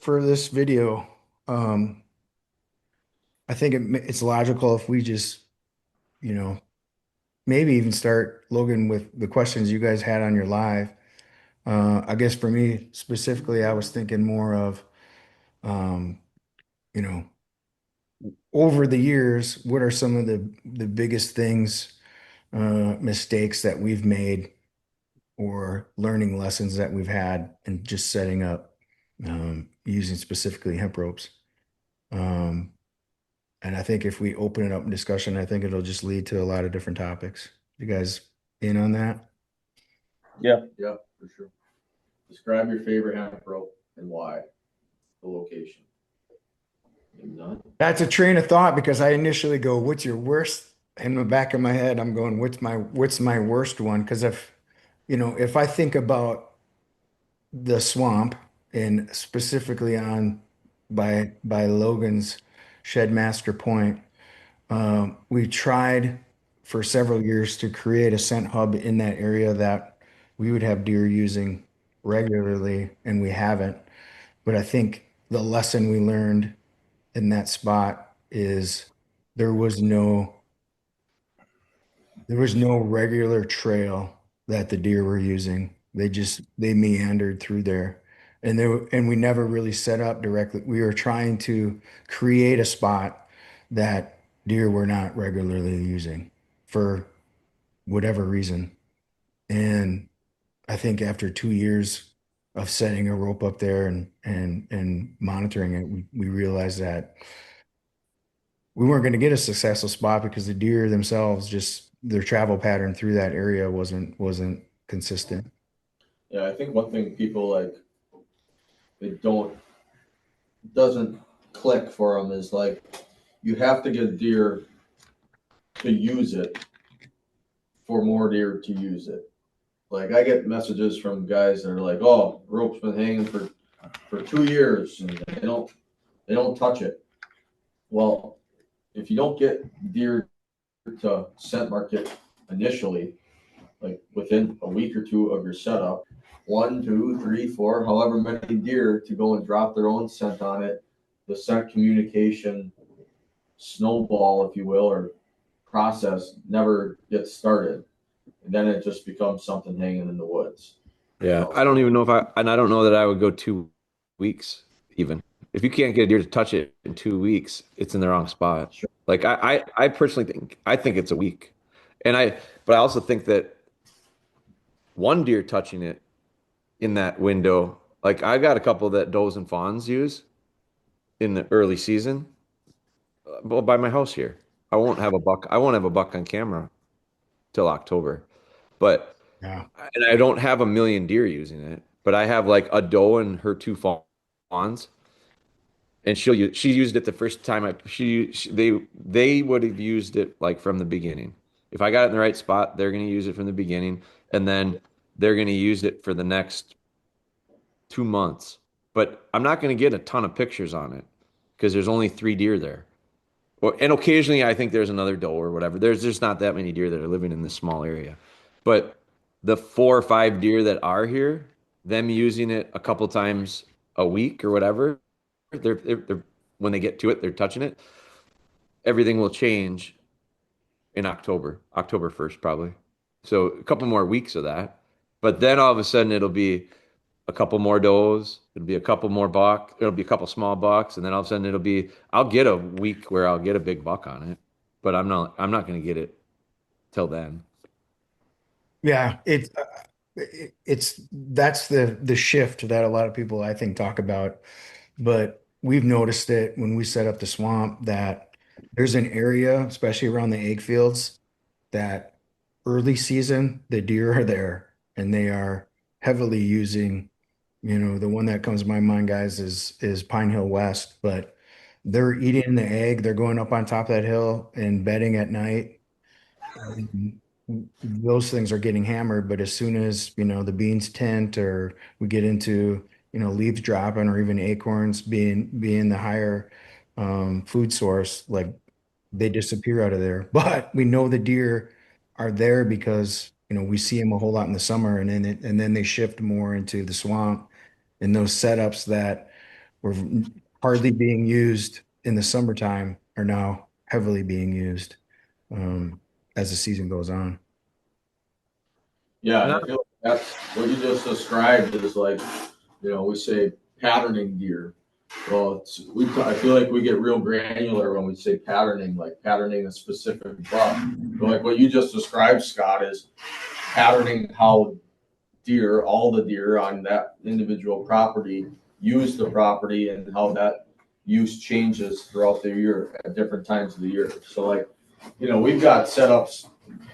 for this video, um, I think it's logical if we just, you know, maybe even start, Logan, with the questions you guys had on your live. I guess for me specifically, I was thinking more of, um, you know, over the years, what are some of the biggest things, mistakes that we've made or learning lessons that we've had in just setting up, using specifically hemp ropes. Um, And I think if we open it up in discussion, I think it'll just lead to a lot of different topics. You guys in on that? Yeah. Yeah, for sure. Describe your favorite hemp rope and why. The location. None. That's a train of thought because I initially go, "What's your worst?" In the back of my head, I'm going, "What's my worst one?" Because if I think about the swamp and specifically on by Logan's Shed Master Point, we tried for several years to create a scent hub in that area that we would have deer using regularly, and we haven't. But I think the lesson we learned in that spot is there was no there was no regular trail that the deer were using. They meandered through there. And we never really set up directly. We were trying to create a spot that deer were not regularly using for whatever reason. And I think after 2 years of setting a rope up there and monitoring it, we realized that we weren't going to get a successful spot because the deer themselves, just their travel pattern through that area wasn't consistent. Yeah, I think one thing people like they don't doesn't click for them is like you have to get deer to use it for more deer to use it. Like I get messages from guys that are like, "Oh, rope's been hanging for 2 years and they don't touch it." Well, if you don't get deer to scent market initially, like within a week or two of your setup, one, two, three, four, however many deer to go and drop their own scent on it, the scent communication snowball, if you will, or process never gets started. And then it just becomes something hanging in the woods. You Yeah, know? I don't even know if I don't know that I would go 2 weeks even. If you can't get a deer to touch it in 2 weeks, it's in the wrong spot. Sure. Like I personally think it's a week. But I also think that one deer touching it in that window, like I got a couple that does and fawns use in the early season, well, by my house here. I won't have a buck on camera till October. But Yeah. and I don't have a million deer using it, but I have like a doe and her two fawns, and she used it the first time they would have used it like from the beginning. If I got it in the right spot, they're going to use it from the beginning, and then they're going to use it for the next 2 months. But I'm not going to get a ton of pictures on it because there's only 3 deer there. And occasionally I think there's another doe or whatever. There's just not that many deer that are living in this small area. But the 4 or 5 deer that are here, them using it a couple times a week or whatever, they're when they get to it, they're touching it. Everything will change in October 1st, probably. So a couple more weeks of that. But then all of a sudden it'll be a couple more does. It'll be a couple more buck. It'll be a couple small bucks, and then all of a sudden I'll get a week where I'll get a big buck on it, but I'm not going to get it till then. Yeah, it's that's the shift that a lot of people I think talk about, but we've noticed it when we set up the swamp that there's an area, especially around the egg fields, that early season the deer are there and they are heavily using, the one that comes to my mind, guys, is Pine Hill West, but they're eating the egg, they're going up on top of that hill and bedding at night. And those things are getting hammered, but as soon as, the beans tint or we get into, leaves dropping or even acorns being the higher food source, like they disappear out of there. But we know the deer are there because, we see them a whole lot in the summer and then they shift more into the swamp and those setups that were hardly being used in the summertime are now heavily being used as the season goes on. Yeah, And and I feel like that's what you just described is like, we say patterning deer. Well, I feel like we get real granular when we say patterning, like patterning a specific buck. But like what you just described, Scott, is patterning how all the deer on that individual property use the property and how that use changes throughout the year at different times of the year. So like, we've got setups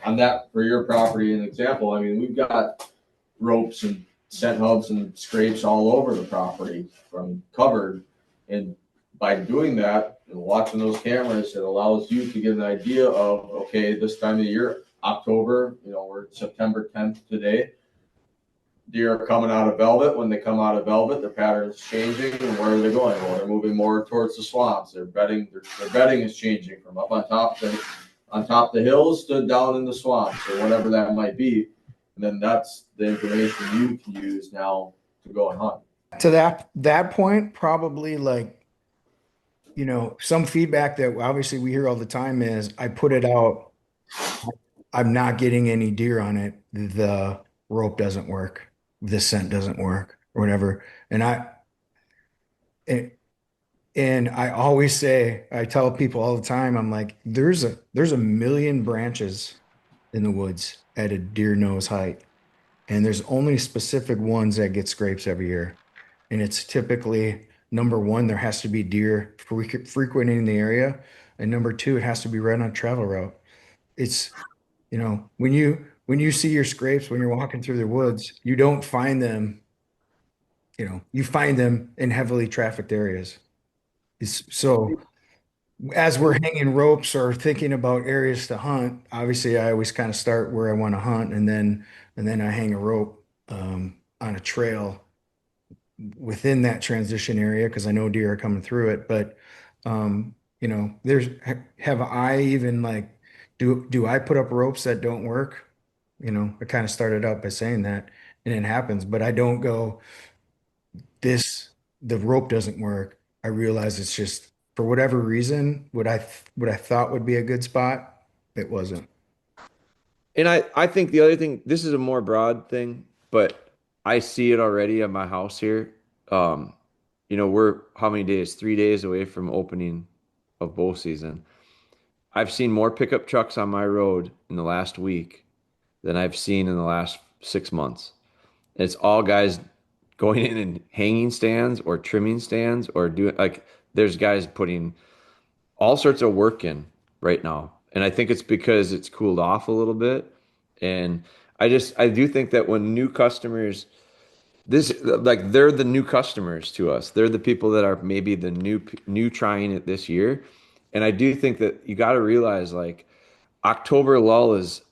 on that for your property. An example, I mean, we've got ropes and scent hubs and scrapes all over the property from covered. And by doing that and watching those cameras, it allows you to get an idea of, okay, this time of the year, October, we're September 10th today. Deer are coming out of velvet. When they come out of velvet, their pattern is changing. And where are they going? Well, they're moving more towards the swamps. Their bedding is changing from up on top of the hills to down in the swamps or whatever that might be. And then that's the information you can use now to go and hunt. To that point, probably like, some feedback that obviously we hear all the time is I put it out, I'm not getting any deer on it. The rope doesn't work, the scent doesn't work, or whatever. And, and I always say, I tell people all the time, I'm like, there's a million branches in the woods at a deer nose height, and there's only specific ones that get scrapes every year. And it's typically number one, there has to be deer frequenting the area, and number two, it has to be right on a travel route. It's when you see your scrapes when you're walking through the woods, you don't find them. You find them in heavily trafficked areas. So as we're hanging ropes or thinking about areas to hunt, obviously I always kind of start where I want to hunt, and then I hang a rope on a trail within that transition area because I know deer are coming through it. But there's have I even like do I put up ropes that don't work? I kind of started out by saying that, and it happens, but I don't go this the rope doesn't work. I realize it's just for whatever reason, what I thought would be a good spot, it wasn't. I think the other thing, this is a more broad thing, but I see it already at my house here. Um, we're how many days? 3 days away from opening of bow season. I've seen more pickup trucks on my road in the last week than I've seen in the last 6 months. It's all guys going in and hanging stands or trimming stands or doing like there's guys putting all sorts of work in right now. And I think it's because it's cooled off a little bit. And I do think that when new customers, this like they're the new customers to us. They're the people that are maybe the new trying it this year. And I do think that you got to realize like October lull is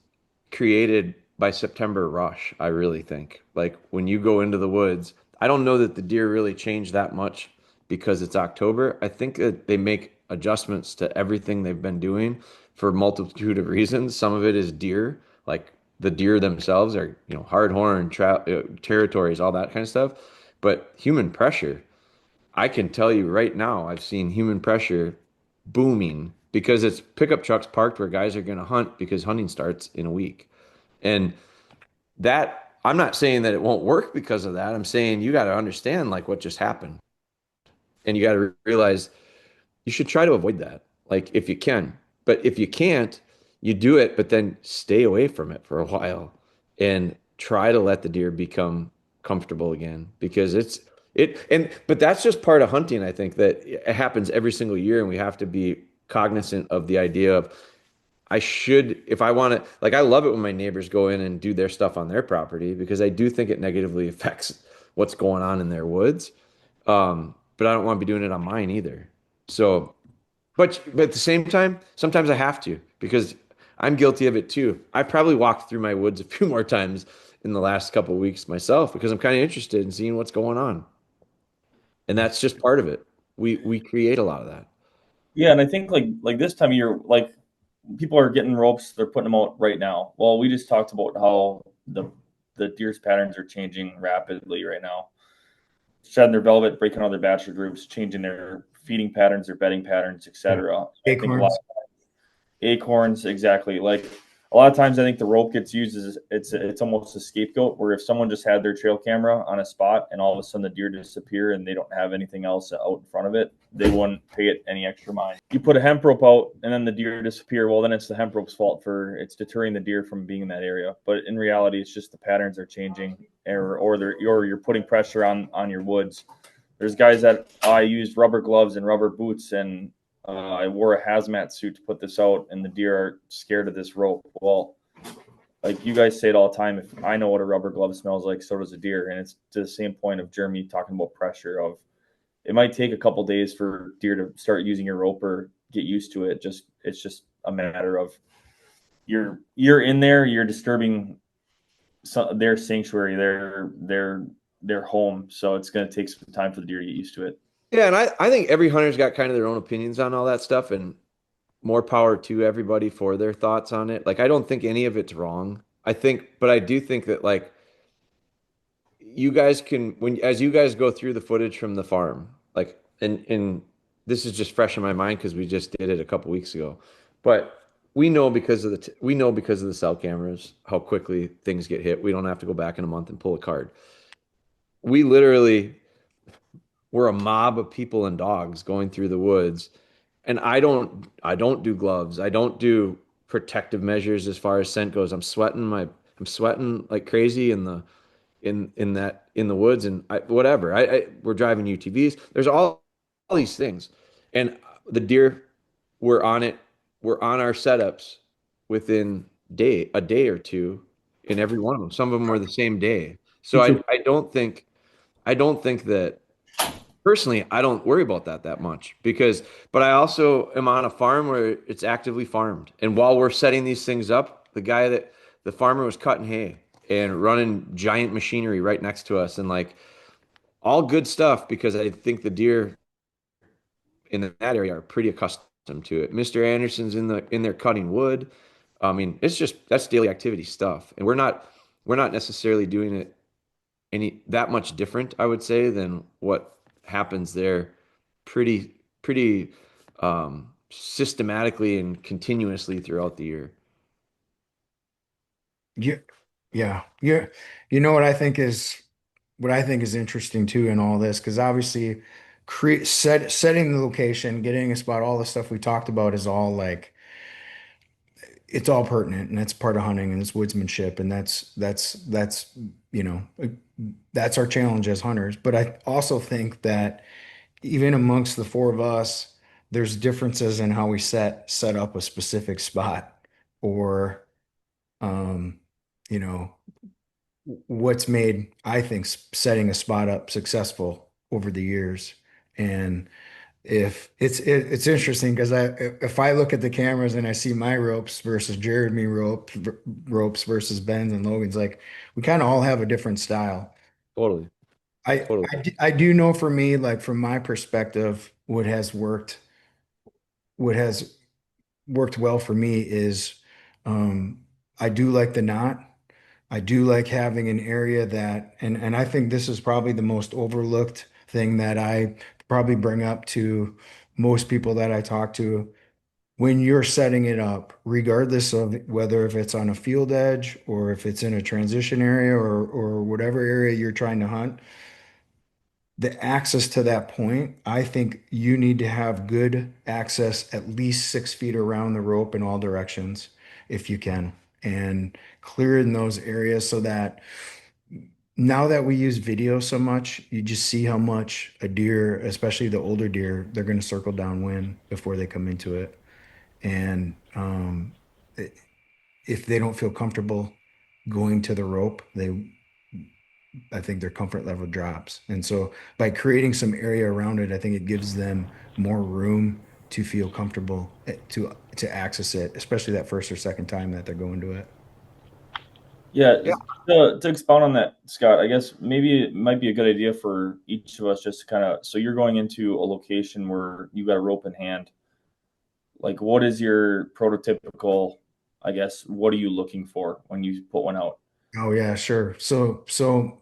created by September rush, I really think. Like when you go into the woods, I don't know that the deer really change that much because it's October. I think that they make adjustments to everything they've been doing for a multitude of reasons. Some of it is deer, like the deer themselves are, hard horn territories, all that kind of stuff. But human pressure, I can tell you right now, I've seen human pressure booming because it's pickup trucks parked where guys are going to hunt because hunting starts in a week. And that, I'm not saying that it won't work because of that. I'm saying you got to understand like what just happened. And you got to realize you should try to avoid that, like if you can. But if you can't, you do it, but then stay away from it for a while and try to let the deer become comfortable again because but that's just part of hunting. I think that it happens every single year, and we have to be cognizant of the idea of I should, if I want to, like, I love it when my neighbors go in and do their stuff on their property because I do think it negatively affects what's going on in their woods. But I don't want to be doing it on mine either. So, but at the same time, sometimes I have to because I'm guilty of it too. I probably walked through my woods a few more times in the last couple of weeks myself because I'm kind of interested in seeing what's going on. And that's just part of it. We create a lot of that. Yeah, and I think like this time of year, like people are getting ropes, they're putting them out right now. Well, we just talked about how the deer's patterns are changing rapidly right now. shedding their velvet, breaking all their bachelor groups, changing their feeding patterns, their bedding patterns, Yeah. etc. I think a lot Acorns. acorns, exactly. Like a lot of times, I think the rope gets used as it's almost a scapegoat. Where if someone just had their trail camera on a spot and all of a sudden the deer disappear and they don't have anything else out in front of it, they wouldn't pay it any extra mind. You put a hemp rope out and then the deer disappear. Well, then it's the hemp rope's fault for it's deterring the deer from being in that area. But in reality, it's just the patterns are changing, or you're putting pressure on your woods. There's guys that I used rubber gloves and rubber boots, and I wore a hazmat suit to put this out, and the deer are scared of this rope. Well, like you guys say it all the time. If I know what a rubber glove smells like, so does a deer, and it's to the same point of Jeremy talking about pressure. Of it might take a couple days for deer to start using your rope or get used to it. Just it's just a matter of you're in there, you're disturbing their sanctuary, their home. So it's going to take some time for the deer to get used to it. Yeah, and I think every hunter's got kind of their own opinions on all that stuff, and more power to everybody for their thoughts on it. Like I don't think any of it's wrong. I think, but I do think that like you guys can when as you guys go through the footage from the farm, like and this is just fresh in my mind because we just did it a couple weeks ago. But we know because of the cell cameras how quickly things get hit. We don't have to go back in a month and pull a card. We literally were a mob of people and dogs going through the woods, and I don't do gloves. I don't do protective measures as far as scent goes. I'm sweating like crazy in the woods and whatever. We're driving UTVs. There's all these things, and the deer were on it. We're on our setups within a day or two in every one of them. Some of them were the same day. So I don't think that personally, I don't worry about that much but I also am on a farm where it's actively farmed. And while we're setting these things up, the farmer was cutting hay and running giant machinery right next to us and like all good stuff because I think the deer in that area are pretty accustomed to it. Mr. Anderson's in there cutting wood. I mean, that's daily activity stuff. And we're not necessarily doing it any that much different, I would say, than what happens there pretty systematically and continuously throughout the year. Yeah, yeah, yeah. You know what I think is interesting too in all this, because obviously setting the location, getting a spot, all the stuff we talked about is all like it's all pertinent and that's part of hunting and it's woodsmanship and that's you know that's our challenge as hunters. But I also think that even amongst the four of us, there's differences in how we set up a specific spot or um, you know, what's made, I think, setting a spot up successful over the years. And if it's interesting because if I look at the cameras and I see my ropes versus Jeremy ropes versus Ben's and Logan's, like we kind of all have a different style. Totally, totally. I do know for me, like from my perspective, what has worked well for me is I do like the knot. I do like having an area that, and I think this is probably the most overlooked thing that I probably bring up to most people that I talk to. When you're setting it up, regardless of whether if it's on a field edge or if it's in a transition area or whatever area you're trying to hunt, the access to that point, I think you need to have good access at least 6 feet around the rope in all directions if you can, and clear in those areas so that now that we use video so much, you just see how much a deer, especially the older deer, they're going to circle downwind before they come into it. And if they don't feel comfortable going to the rope, I think their comfort level drops. And so by creating some area around it, I think it gives them more room to feel comfortable to access it, especially that first or second time that they're going to it. Yeah, Yeah. to expound on that, Scott, I guess maybe it might be a good idea for each of us just to kind of, so you're going into a location where you got a rope in hand. Like, what is your prototypical, I guess, what are you looking for when you put one out? Oh yeah, sure. So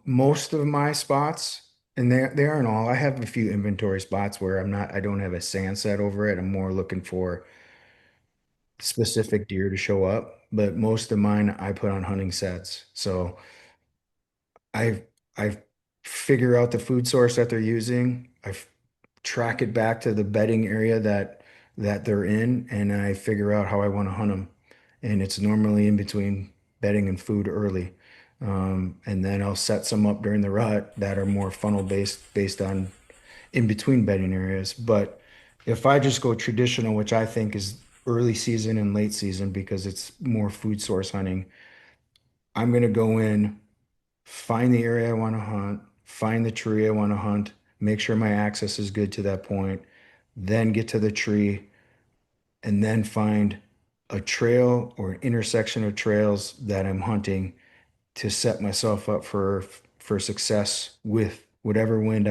most of my spots, And they aren't all. I have a few inventory spots where I don't have a sand set over it. I'm more looking for specific deer to show up, but most of mine I put on hunting sets. So I figure out the food source that they're using. Track it back to the bedding area that they're in, and I figure out how I want to hunt them. And it's normally in between bedding and food early. And then I'll set some up during the rut that are more funnel based on in between bedding areas. But if I just go traditional, which I think is early season and late season because it's more food source hunting, I'm gonna go in, find the area I want to hunt, find the tree I want to hunt, make sure my access is good to that point, then get to the tree, and then find a trail or an intersection of trails that I'm hunting to set myself up for success with whatever wind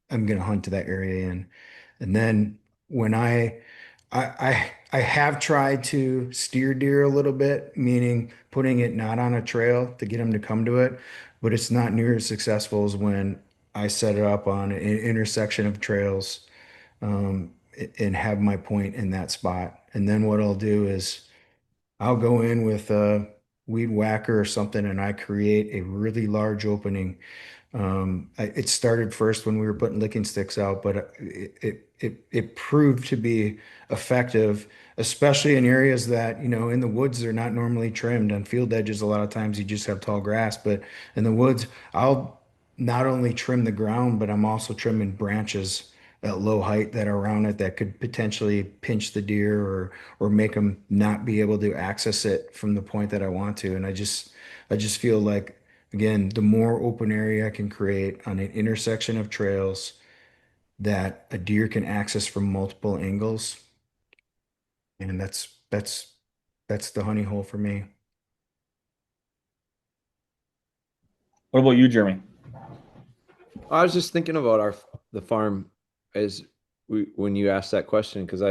I'm gonna hunt to that area in. And then when I have tried to steer deer a little bit, meaning putting it not on a trail to get them to come to it, but it's not near as successful as when I set it up on an intersection of trails, and have my point in that spot. And then what I'll do is I'll go in with a weed whacker or something and I create a really large opening. It started first when we were putting licking sticks out, but it proved to be effective, especially in areas that, in the woods, they're not normally trimmed. On field edges, a lot of times you just have tall grass, but in the woods, I'll not only trim the ground, but I'm also trimming branches at low height that are around it that could potentially pinch the deer or make them not be able to access it from the point that I want to. And I just feel like, again, the more open area I can create on an intersection of trails that a deer can access from multiple angles, and that's the honey hole for me. What about you, Jeremy? I was just thinking about the farm as when you asked that question because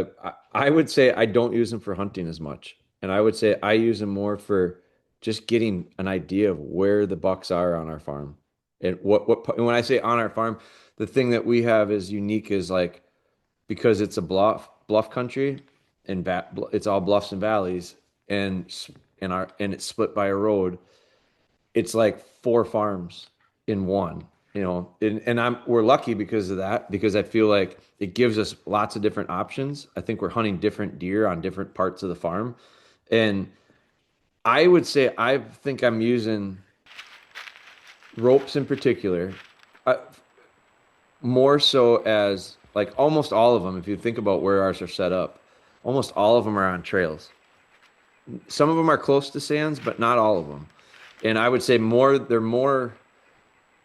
I would say I don't use them for hunting as much, and I would say I use them more for just getting an idea of where the bucks are on our farm, and and when I say on our farm, the thing that we have is unique is like because it's a bluff country and it's all bluffs and valleys and and it's split by a road. It's like four farms in one, and we're lucky because of that, because I feel like it gives us lots of different options. I think we're hunting different deer on different parts of the farm. And I would say I think I'm using ropes in particular, uh, more so as like almost all of them, if you think about where ours are set up, almost all of them are on trails. Some of them are close to sands, but not all of them. And I would say they're more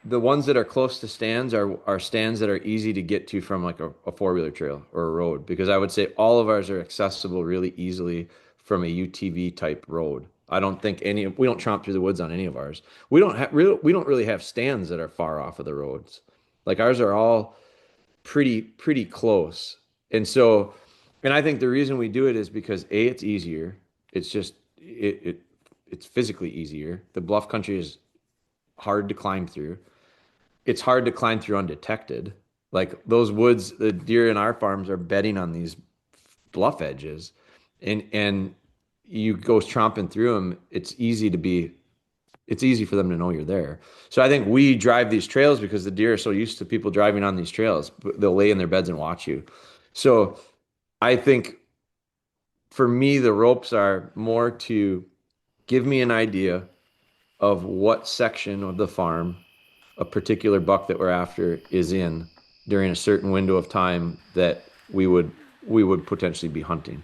the ones that are close to stands are stands that are easy to get to from like a four-wheeler trail or a road, because I would say all of ours are accessible really easily from a UTV type road. I don't think we don't tromp through the woods on any of ours. We don't really have stands that are far off of the roads. Like ours are all pretty close. And so, and I think the reason we do it is because A, it's easier. It's just it's physically easier. The bluff country is hard to climb through. It's hard to climb through undetected. Like those woods, the deer in our farms are bedding on these bluff edges, and you go tromping through them. It's easy for them to know you're there. So I think we drive these trails because the deer are so used to people driving on these trails. They'll lay in their beds and watch you. So I think for me, the ropes are more to give me an idea of what section of the farm a particular buck that we're after is in during a certain window of time that we would potentially be hunting.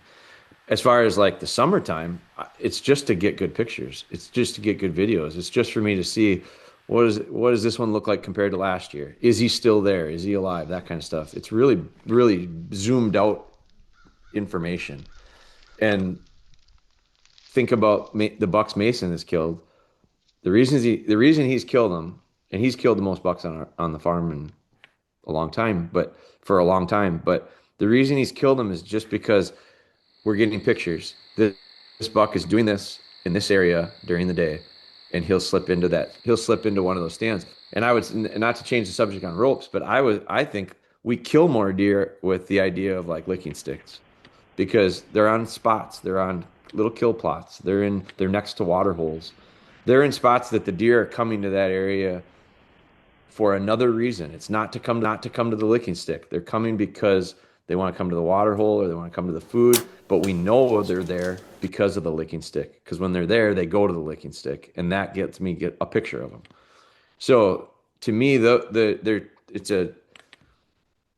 As far as like the summertime, it's just to get good pictures. It's just to get good videos. It's just for me to see what does this one look like compared to last year? Is he still there? Is he alive? That kind of stuff. It's really zoomed out information. And think about the bucks Mason has killed. The reason he's killed them, and he's killed the most bucks on the farm in a long time, but for a long time. But the reason he's killed them is just because we're getting pictures. This buck is doing this in this area during the day, and he'll slip into that. He'll slip into one of those stands. And not to change the subject on ropes, but I think we kill more deer with the idea of like licking sticks because they're on spots, they're on little kill plots, they're next to water holes. They're in spots that the deer are coming to that area for another reason. It's not to come to the licking stick. They're coming because they want to come to the water hole or they want to come to the food, but we know they're there because of the licking stick. Because when they're there, they go to the licking stick, and that gets me get a picture of them. So to me,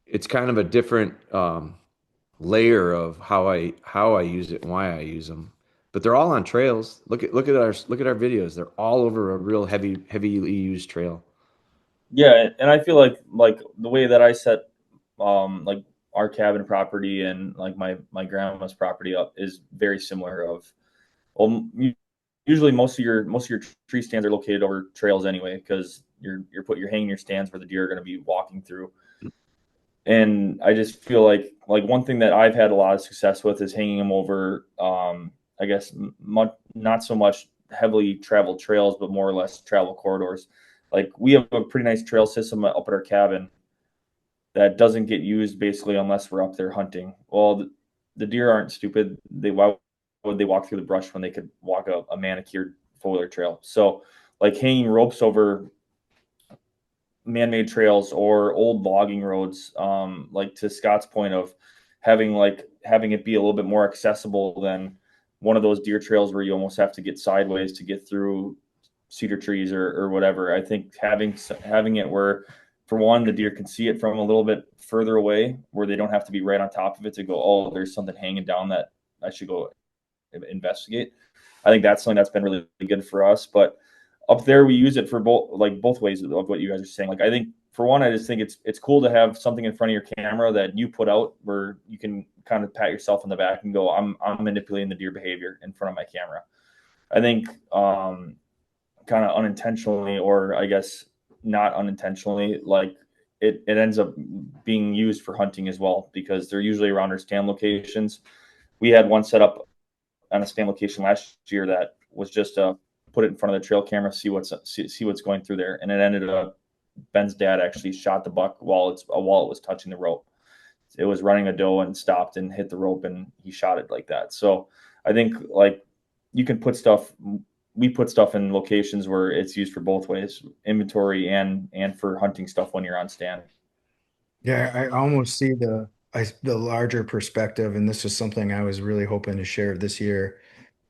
it's kind of a different layer of how I use it and why I use them. But they're all on trails. Look at our videos. They're all over a real heavily used trail. Yeah, and I feel like the way that I set like our cabin property and like my grandma's property up is very similar. Of well, usually most of your tree stands are located over trails anyway because you're hanging your stands where the deer are going to be walking through. And I just feel like one thing that I've had a lot of success with is hanging them over. I guess not so much heavily traveled trails, but more or less travel corridors. Like we have a pretty nice trail system up at our cabin that doesn't get used basically unless we're up there hunting. Well, the deer aren't stupid. Why would they walk through the brush when they could walk a manicured four-wheeler trail? So, like hanging ropes over man-made trails or old logging roads, like to Scott's point of having it be a little bit more accessible than one of those deer trails where you almost have to get sideways to get through cedar trees or whatever. I think having it where, for one, the deer can see it from a little bit further away, where they don't have to be right on top of it to go, oh, there's something hanging down that I should go investigate. I think that's something that's been really good for us. But up there, we use it for both ways of what you guys are saying. Like I think for one, I just think it's cool to have something in front of your camera that you put out where you can kind of pat yourself on the back and go, I'm manipulating the deer behavior in front of my camera. I think kind of unintentionally, or I guess not unintentionally, like it ends up being used for hunting as well because they're usually around our stand locations. We had one set up on a stand location last year that was just put it in front of the trail camera, see what's going through there, and it ended up Ben's dad actually shot the buck while it was touching the rope. It was running a doe and stopped and hit the rope, and he shot it like that. So I think like you can put stuff. We put stuff in locations where it's used for both ways, inventory and for hunting stuff when you're on stand. Yeah, I almost see the larger perspective, and this is something I was really hoping to share this year.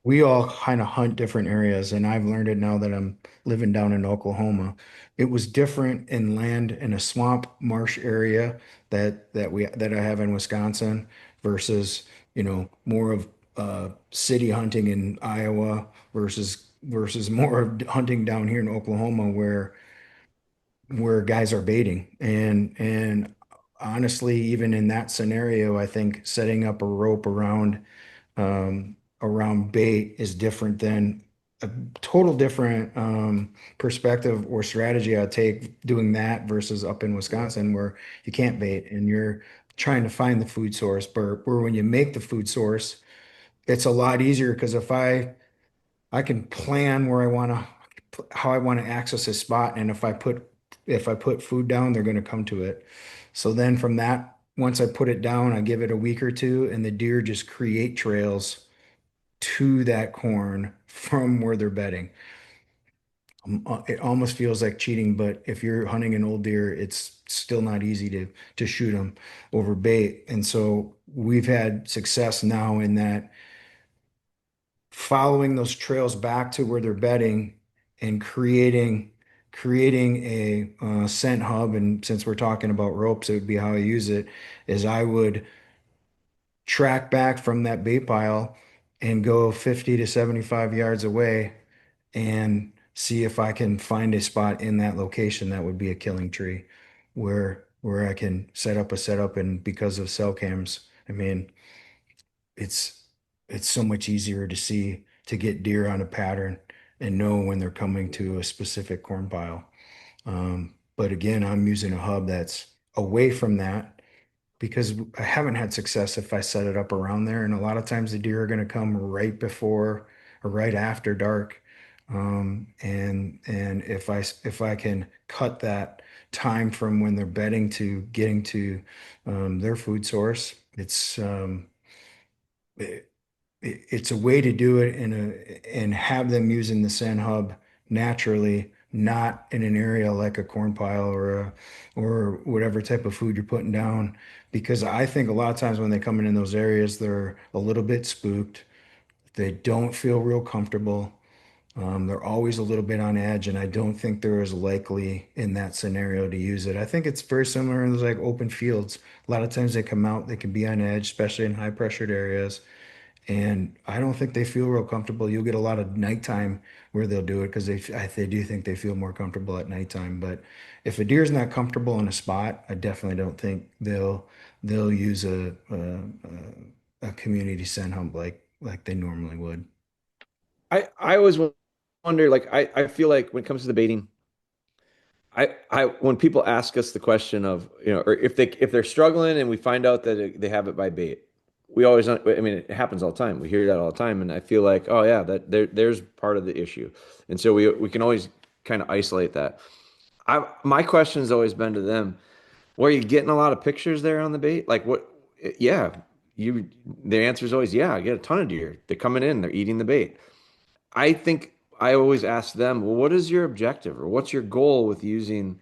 We all kind of hunt different areas, and I've learned it now that I'm living down in Oklahoma. It was different in land in a swamp marsh area that I have in Wisconsin versus, more of city hunting in Iowa versus more of hunting down here in Oklahoma where guys are baiting. And honestly, even in that scenario, I think setting up a rope around bait is different than a total different perspective or strategy I'd take doing that versus up in Wisconsin where you can't bait and you're trying to find the food source. But where when you make the food source, it's a lot easier because if I can plan where I want to how I want to access a spot, and if I put food down, they're going to come to it. So then from that, once I put it down, I give it a week or two, and the deer just create trails to that corn from where they're bedding. It almost feels like cheating, but if you're hunting an old deer, it's still not easy to shoot them over bait. And so we've had success now in that following those trails back to where they're bedding and creating a scent hub. And since we're talking about ropes, it would be how I use it, is I would track back from that bait pile and go 50 to 75 yards away and see if I can find a spot in that location that would be a killing tree where I can set up a setup. And because of cell cams, I mean, it's it's so much easier to get deer on a pattern and know when they're coming to a specific corn pile. But again, I'm using a hub that's away from that because I haven't had success if I set it up around there. And a lot of times the deer are going to come right before or right after dark. And if I can cut that time from when they're bedding to getting to their food source, it, it's a way to do it and have them using the sand hub naturally, not in an area like a corn pile or whatever type of food you're putting down. Because I think a lot of times when they come in those areas, they're a little bit spooked. They don't feel real comfortable. They're always a little bit on edge, and I don't think they're as likely in that scenario to use it. I think it's very similar in those like open fields. A lot of times they come out, they can be on edge, especially in high pressured areas. And I don't think they feel real comfortable. You'll get a lot of nighttime where they'll do it because they do think they feel more comfortable at nighttime. But if a deer's not comfortable in a spot, I definitely don't think they'll use a community scent hump like they normally would. I always wonder, like I feel like when it comes to the baiting, I when people ask us the question of, or if they're struggling and we find out that they have it by bait, we always, I mean, it happens all the time. We hear that all the time, and I feel like, oh yeah, that there's part of the issue, and so we can always kind of isolate that. My question has always been to them, well, are you getting a lot of pictures there on the bait? Like what? Yeah, you. The answer is always yeah. I get a ton of deer. They're coming in. They're eating the bait. I think I always ask them, well, what is your objective or what's your goal with using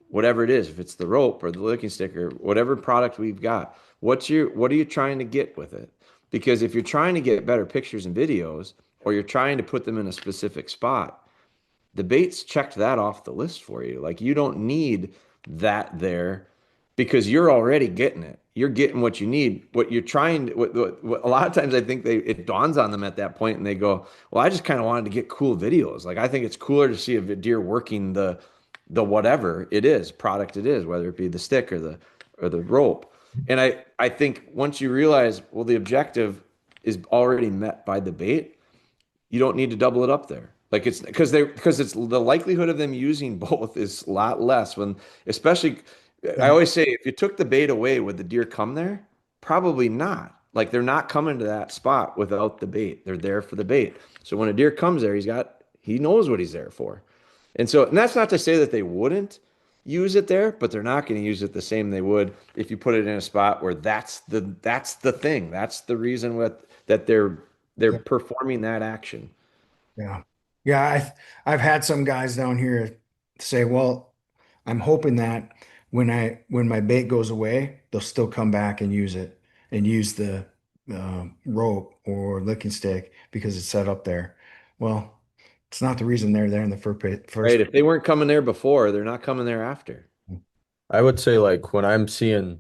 whatever it is, if it's the rope or the licking stick or whatever product we've got? What are you trying to get with it? Because if you're trying to get better pictures and videos, or you're trying to put them in a specific spot, the bait's checked that off the list for you. Like you don't need that there because you're already getting it. You're getting what you need. What you're trying to, what a lot of times I think it dawns on them at that point and they go, well, I just kind of wanted to get cool videos. Like I think it's cooler to see a deer working the whatever it is, product it is, whether it be the stick or the rope. And I think once you realize, well, the objective is already met by the bait, you don't need to double it up there. Like it's because it's the likelihood of them using both is a lot less when, especially, I Yeah. always say if you took the bait away, would the deer come there? Probably not. Like they're not coming to that spot without the bait. They're there for the bait. So when a deer comes there, he knows what he's there for. And that's not to say that they wouldn't use it there, but they're not going to use it the same they would if you put it in a spot where that's the thing. That's the reason that they're Yeah. performing that action. Yeah. Yeah, I've had some guys down here say, well, I'm hoping that when my bait goes away, they'll still come back and use it and use the rope or licking stick because it's set up there. Well, it's not the reason they're there in the first. Right. If they weren't coming there before, they're not coming there after. I would say like when I'm seeing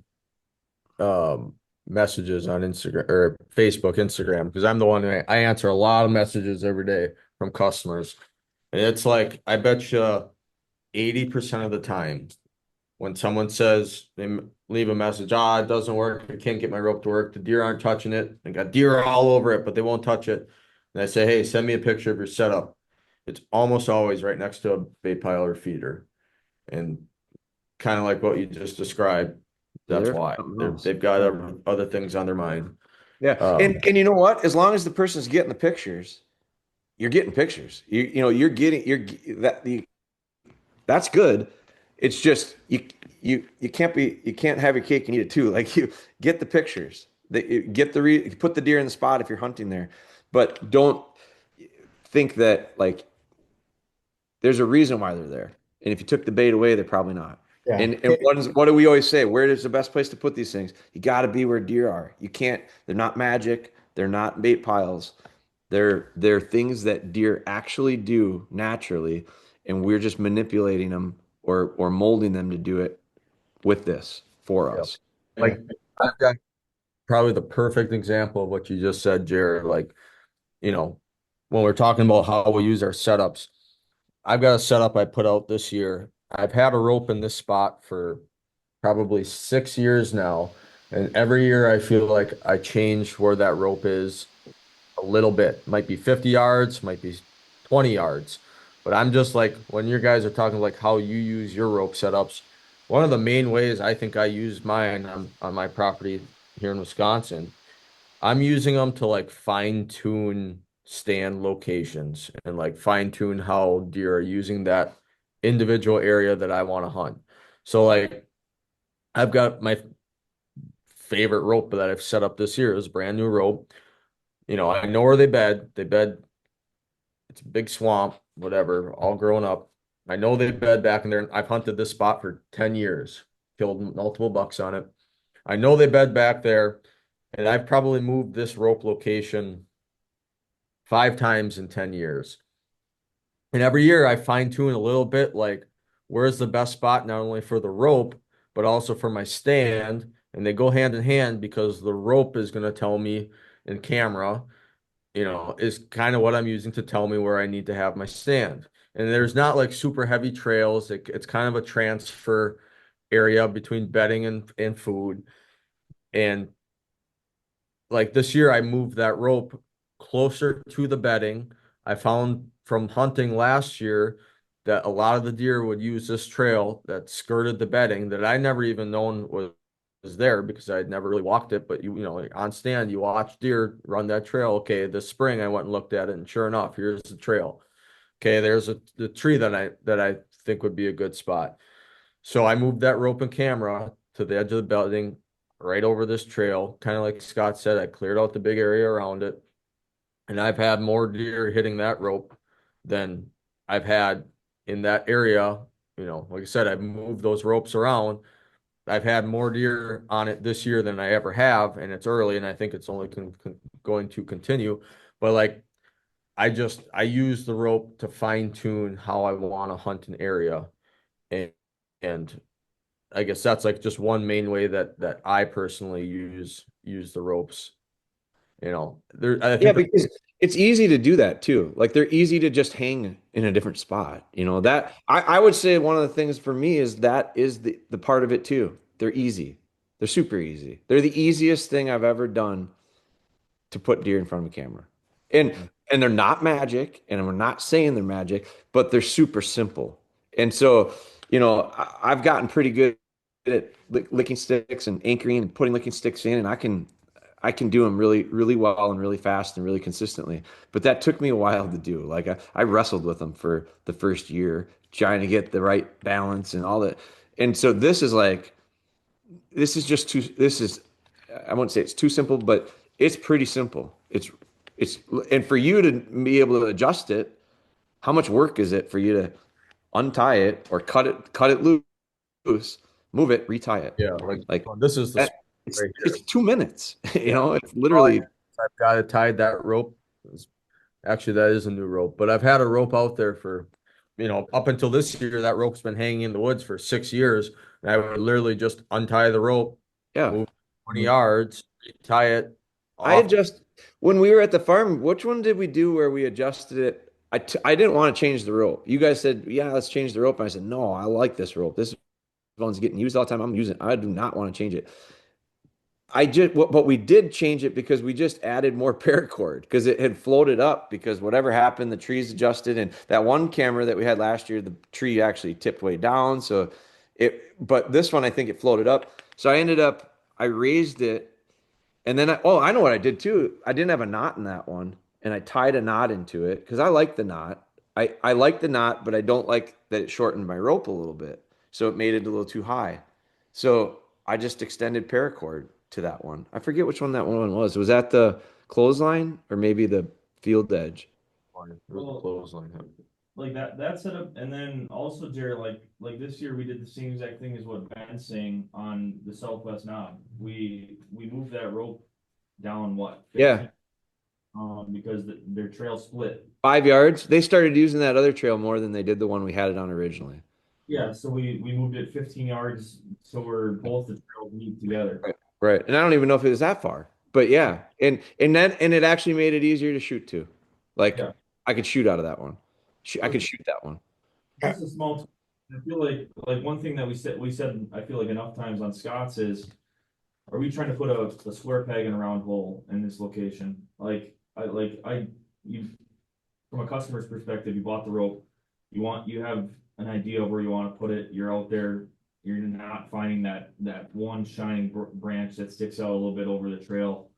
um messages on Instagram or Facebook, Instagram, because I'm the one I answer a lot of messages every day from customers. And it's like I bet you 80% of the time when someone says leave a message, it doesn't work, I can't get my rope to work, the deer aren't touching it, I got deer all over it, but they won't touch it. And I say, hey, send me a picture of your setup. It's almost always right next to a bait pile or feeder. And kind of like what you just described. That's They're why something else. they've got other things on their mind. Yeah. Um, And you know what? As long as the person's getting the pictures, you're getting pictures. You're getting that's good. It's just you can't have your cake and eat it too. Like you get the pictures. Put the deer in the spot if you're hunting there, but don't think that like there's a reason why they're there. And if you took the bait away, they're probably not. Yeah. And what do we always say? Where is the best place to put these things? You got to be where deer are. You can't. They're not magic. They're not bait piles. They're things that deer actually do naturally, and we're just manipulating them or molding them to do it with this for Yep. us. like I've got probably the perfect example of what you just said, Jared. Like, when we're talking about how we use our setups, I've got a setup I put out this year. I've had a rope in this spot for probably 6 years now. And every year I feel like I change where that rope is a little bit. Might be 50 yards, might be 20 yards. But I'm just like, when you guys are talking like how you use your rope setups, one of the main ways I think I use mine on my property here in Wisconsin, I'm using them to like fine tune stand locations and like fine tune how deer are using that individual area that I want to hunt. So like I've got my favorite rope that I've set up this year is a brand new rope. You know, I know where they bed. They bed, it's a big swamp, whatever, all grown up. I know they bed back in there. I've hunted this spot for 10 years, killed multiple bucks on it. I know they bed back there, and I've probably moved this rope location 5 times in 10 years. And every year I fine tune a little bit, like where's the best spot, not only for the rope, but also for my stand. And they go hand in hand because the rope is going to tell me in camera, you know, is kind of what I'm using to tell me where I need to have my stand. And there's not like super heavy trails. It's kind of a transfer area between bedding and food. And like this year, I moved that rope closer to the bedding. I found from hunting last year that a lot of the deer would use this trail that skirted the bedding that I never even known was there because I'd never really walked it. But you know, like on stand, you watch deer run that trail. Okay, this spring I went and looked at it, and sure enough, here's the trail. Okay, there's the tree that I think would be a good spot. So I moved that rope and camera to the edge of the building, right over this trail. Kind of like Scott said, I cleared out the big area around it. And I've had more deer hitting that rope than I've had in that area. You know, like I said, I've moved those ropes around. I've had more deer on it this year than I ever have, and it's early, and I think it's only going to continue. But like, I use the rope to fine tune how I want to hunt an area, and and I guess that's like just one main way that I personally use the ropes. You know, there I Yeah, think because it's easy to do that too. Like they're easy to just hang in a different spot. You know, that I would say one of the things for me is that is the part of it too. They're easy. They're super easy. They're the easiest thing I've ever done to put deer in front of a camera. And and they're not magic, and we're not saying they're magic, but they're super simple. And so, you know, I've gotten pretty good at licking sticks and anchoring and putting licking sticks in, and I can do them really, really well and really fast and really consistently. But that took me a while to do. Like I wrestled with them for the first year, trying to get the right balance and all that. And so this is just too, this is, I won't say it's too simple, but it's pretty simple. It's, and for you to be able to adjust it, how much work is it for you to untie it or cut it loose, move it, retie it? yeah, like Like well, this is the that, spot it's, right here. it's 2 minutes, you Yeah. know, it's Oh, literally, I've got it tied that rope. Actually, that is a new rope, but I've had a rope out there for, you know, up until this year, that rope's been hanging in the woods for 6 years. And I would literally just untie the rope, yeah. move 20 yards, tie it I off. adjust when we were at the farm. Which one did we do where we adjusted it? I didn't want to change the rope. You guys said, yeah, let's change the rope. And I said, no, I like this rope. This one's getting used all the time. I'm using it. I do not want to change it. But we did change it because we just added more paracord because it had floated up because whatever happened, the trees adjusted. And that one camera that we had last year, the tree actually tipped way down. But this one, I think it floated up. So I raised it. And then I know what I did too. I didn't have a knot in that one, and I tied a knot into it because I like the knot. I like the knot, but I don't like that it shortened my rope a little bit, so it made it a little too high. So I just extended paracord to that one. I forget which one that one was. Was that the clothesline or maybe the field edge? Well, Clothesline. like that setup, and then also Jared, like this year we did the same exact thing as what Ben's saying on the Southwest knob. We moved that rope down what 15, Yeah, because their trail split. 5 yards. They started using that other trail more than they did the one we had it on originally. Yeah, so we moved it 15 yards, so we're both the trails meet together. Right. Right. And I don't even know if it was that far. But yeah. And it actually made it easier to shoot too. Like Yeah, I could shoot out of that one. I could shoot that one. just a small. I feel like one thing that we said I feel like enough times on Scott's is, are we trying to put a square peg in a round hole in this location? You, from a customer's perspective, you bought the rope, you have an idea of where you want to put it. You're out there, you're not finding that one shining branch that sticks out a little bit over the trail.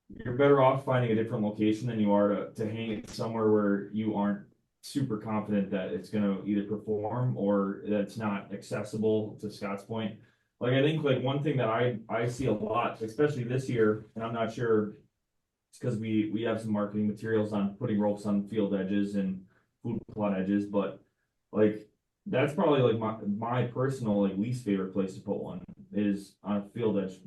you're better off finding a different location than you are to hang it somewhere where you aren't super confident that it's gonna either perform or that it's not accessible, to Scott's point. Like I think like one thing that I see a lot, especially this year, and I'm not sure it's because we have some marketing materials on putting ropes on field edges and food plot edges, but like that's probably like my personal like least favorite place to put one is on a field edge.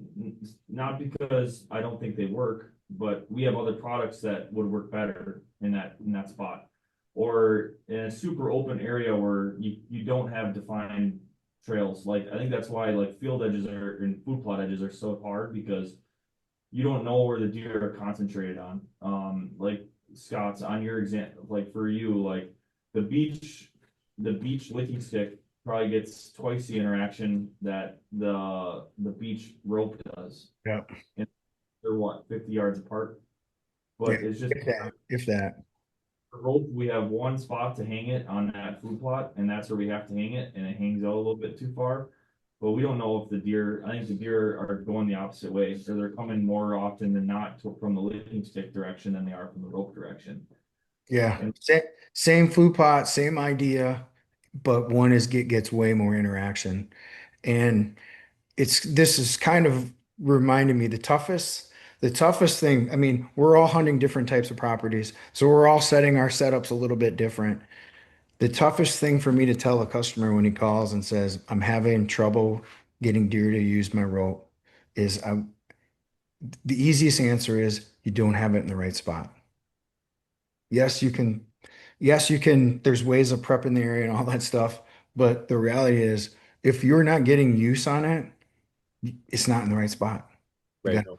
Not because I don't think they work, but we have other products that would work better in that spot. Or in a super open area where you don't have defined trails. Like I think that's why like field edges are and food plot edges are so hard because you don't know where the deer are concentrated on. Like Scott's on your example, like for you, like the beach, the beach licking stick probably gets twice the interaction that the beach rope does. Yeah. And they're what, 50 yards apart? Yeah. But it's just If that. the rope, we have one spot to hang it on that food plot, and that's where we have to hang it, and it hangs out a little bit too far. But we don't know if the deer, I think the deer are going the opposite way, so they're coming more often than not from the licking stick direction than they are from the rope direction. Yeah. And Same food plot, same idea, but one gets way more interaction. And this is kind of reminding me the toughest thing. I mean, we're all hunting different types of properties, so we're all setting our setups a little bit different. The toughest thing for me to tell a customer when he calls and says, I'm having trouble getting deer to use my rope is the easiest answer is you don't have it in the right spot. Yes, you can, yes, you can, there's ways of prepping the area and all that stuff, but the reality is if you're not getting use on it, it's not in the right spot. You Right. got,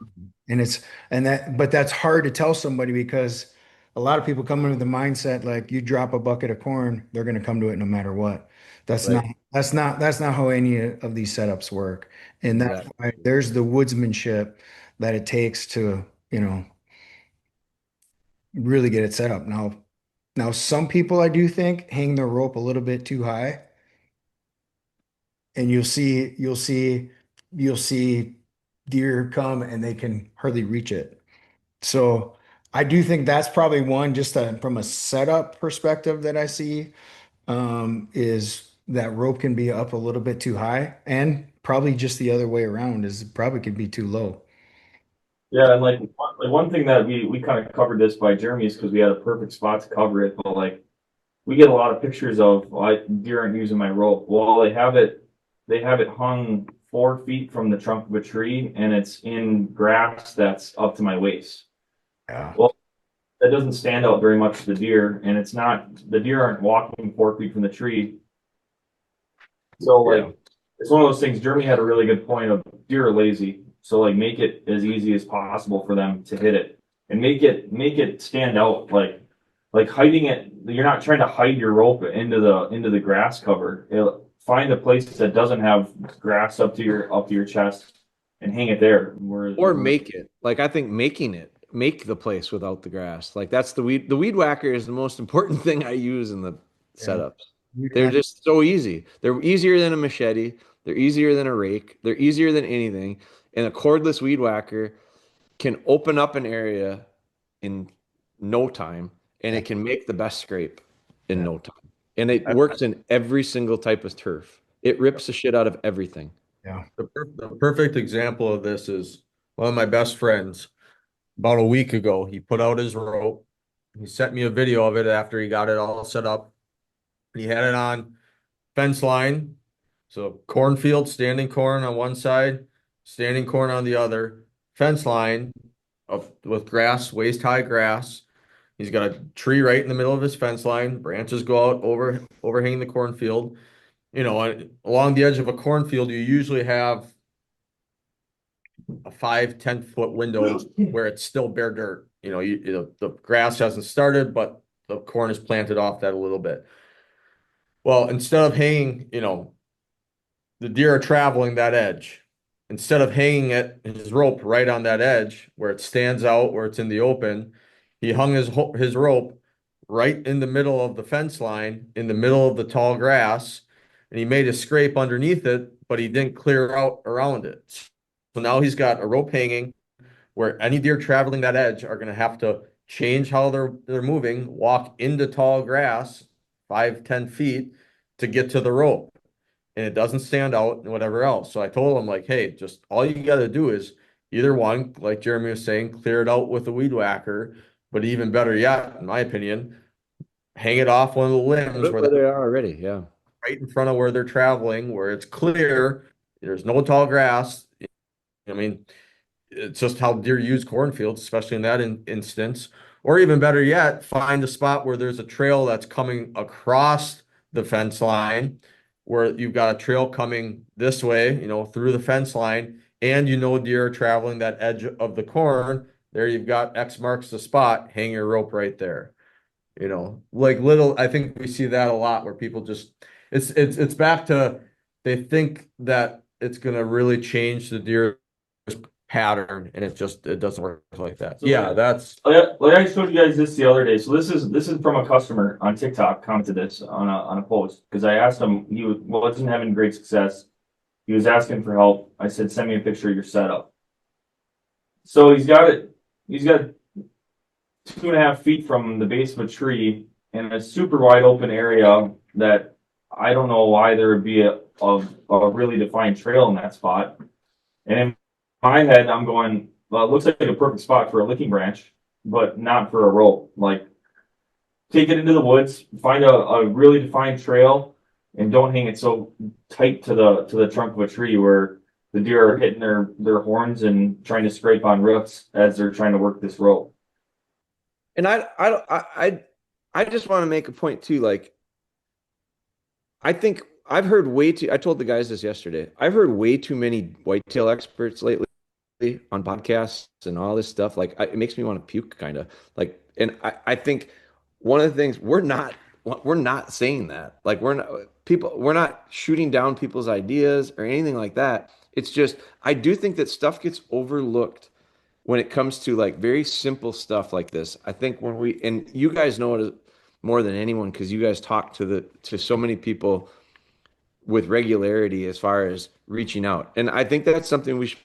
and it's but that's hard to tell somebody because a lot of people come in with the mindset like you drop a bucket of corn, they're going to come to it no matter what. That's not Right. that's not how any of these setups work. And that's Exactly. why there's the woodsmanship that it takes to, really get it set up. Now some people I do think hang their rope a little bit too high, and you'll see deer come and they can hardly reach it. So I do think that's probably one just from a setup perspective that I see is that rope can be up a little bit too high, and probably just the other way around is it probably could be too low. yeah, and like one thing that we kind of covered this by Jeremy's because we had a perfect spot to cover it, but like we get a lot of pictures of like deer aren't using my rope. Well, they have it hung 4 feet from the trunk of a tree and it's in grass that's up to my waist. Yeah. Well, that doesn't stand out very much to the deer, and it's not the deer aren't walking 4 feet from the tree. So Yeah. like it's one of those things. Jeremy had a really good point of deer are lazy, so like make it as easy as possible for them to hit it, and make it stand out. Like hiding it, you're not trying to hide your rope into the grass cover. Find a place that doesn't have grass up to your chest and hang it there. Or make it. Like I think make the place without the grass. Like that's the weed whacker is the most important thing I use in the Yeah. setups. They're just so easy. They're easier than a machete. They're easier than a rake. They're easier than anything. And a cordless weed whacker can open up an area in no time and Yeah. it can make the best scrape in Yeah. no time. And it works in every single type of turf. It rips the shit out of everything. Yeah. The perfect example of this is one of my best friends. About a week ago, he put out his rope. He sent me a video of it after he got it all set up. He had it on fence line. So cornfield, standing corn on one side, standing corn on the other, fence line with grass, waist high grass. He's got a tree right in the middle of his fence line. Branches go out overhanging the cornfield. Along the edge of a cornfield, you usually have a 5-10 foot window where it's still bare dirt. The grass hasn't started, but the corn is planted off that a little bit. Well, instead of hanging, the deer are traveling that edge. Instead of hanging his rope right on that edge where it stands out, where it's in the open, he hung his rope right in the middle of the fence line, in the middle of the tall grass, and he made a scrape underneath it, but he didn't clear out around it. So now he's got a rope hanging where any deer traveling that edge are going to have to change how they're moving, walk into tall grass 5, 10 feet to get to the rope, and it doesn't stand out and whatever else. So I told him like, hey, just all you got to do is either one, like Jeremy was saying, clear it out with a weed whacker, but even better yet, in my opinion, hang it off one of the limbs Look where where that they are already. Yeah. right in front of where they're traveling, where it's clear, there's no tall grass. I mean, it's just how deer use cornfields, especially in that instance. Or even better yet, find a spot where there's a trail that's coming across the fence line, where you've got a trail coming this way, through the fence line, and deer are traveling that edge of the corn. There you've got X marks the spot, hang your rope right there. Like little, I think we see that a lot where people just, it's back to, they think that it's gonna really change the deer pattern, and it doesn't work like that. So Yeah, that's like I showed you guys this the other day. So this is from a customer on TikTok commented this on a post because I asked him wasn't having great success. He was asking for help. I said, send me a picture of your setup. So he's got it. He's got 2.5 feet from the base of a tree in a super wide open area that I don't know why there would be a really defined trail in that spot. And in my head, I'm going, well, it looks like a perfect spot for a licking branch, but not for a rope. Like, take it into the woods, find a really defined trail, and don't hang it so tight to the trunk of a tree where the deer are hitting their horns and trying to scrape on roots as they're trying to work this rope. And I just want to make a point too. Like, I think I've heard way too, I told the guys this yesterday. I've heard way too many whitetail experts lately on podcasts and all this stuff. Like, it makes me want to puke kind of like, and I think one of the things we're not saying that. Like, we're not shooting down people's ideas or anything like that. It's just, I do think that stuff gets overlooked when it comes to like very simple stuff like this. I think and you guys know it more than anyone because you guys talk to so many people with regularity as far as reaching out. And I think that's something we should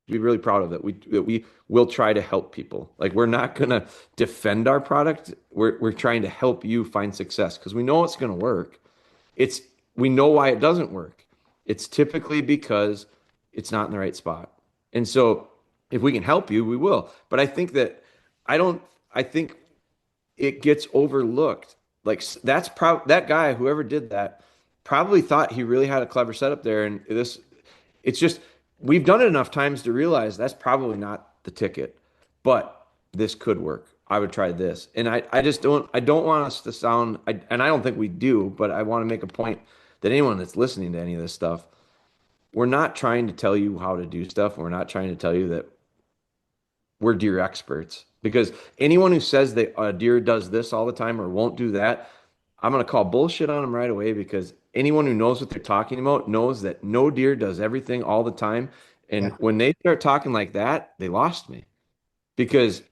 be really proud of, that we will try to help people. Like, we're not going to defend our product. We're trying to help you find success because we know it's going to work. We know why it doesn't work. It's typically because it's not in the right spot. And so if we can help you, we will. But I think that I think it gets overlooked. Like, that guy, whoever did that, probably thought he really had a clever setup there. And it's just, we've done it enough times to realize that's probably not the ticket, but this could work. I would try this. And I don't want us to sound, and I don't think we do, but I want to make a point that anyone that's listening to any of this stuff, we're not trying to tell you how to do stuff. We're not trying to tell you that we're deer experts, because anyone who says that a deer does this all the time or won't do that, I'm going to call bullshit on them right away, because anyone who knows what they're talking about knows that no deer does everything all the time. And Yeah. when they start talking like that, they lost me, because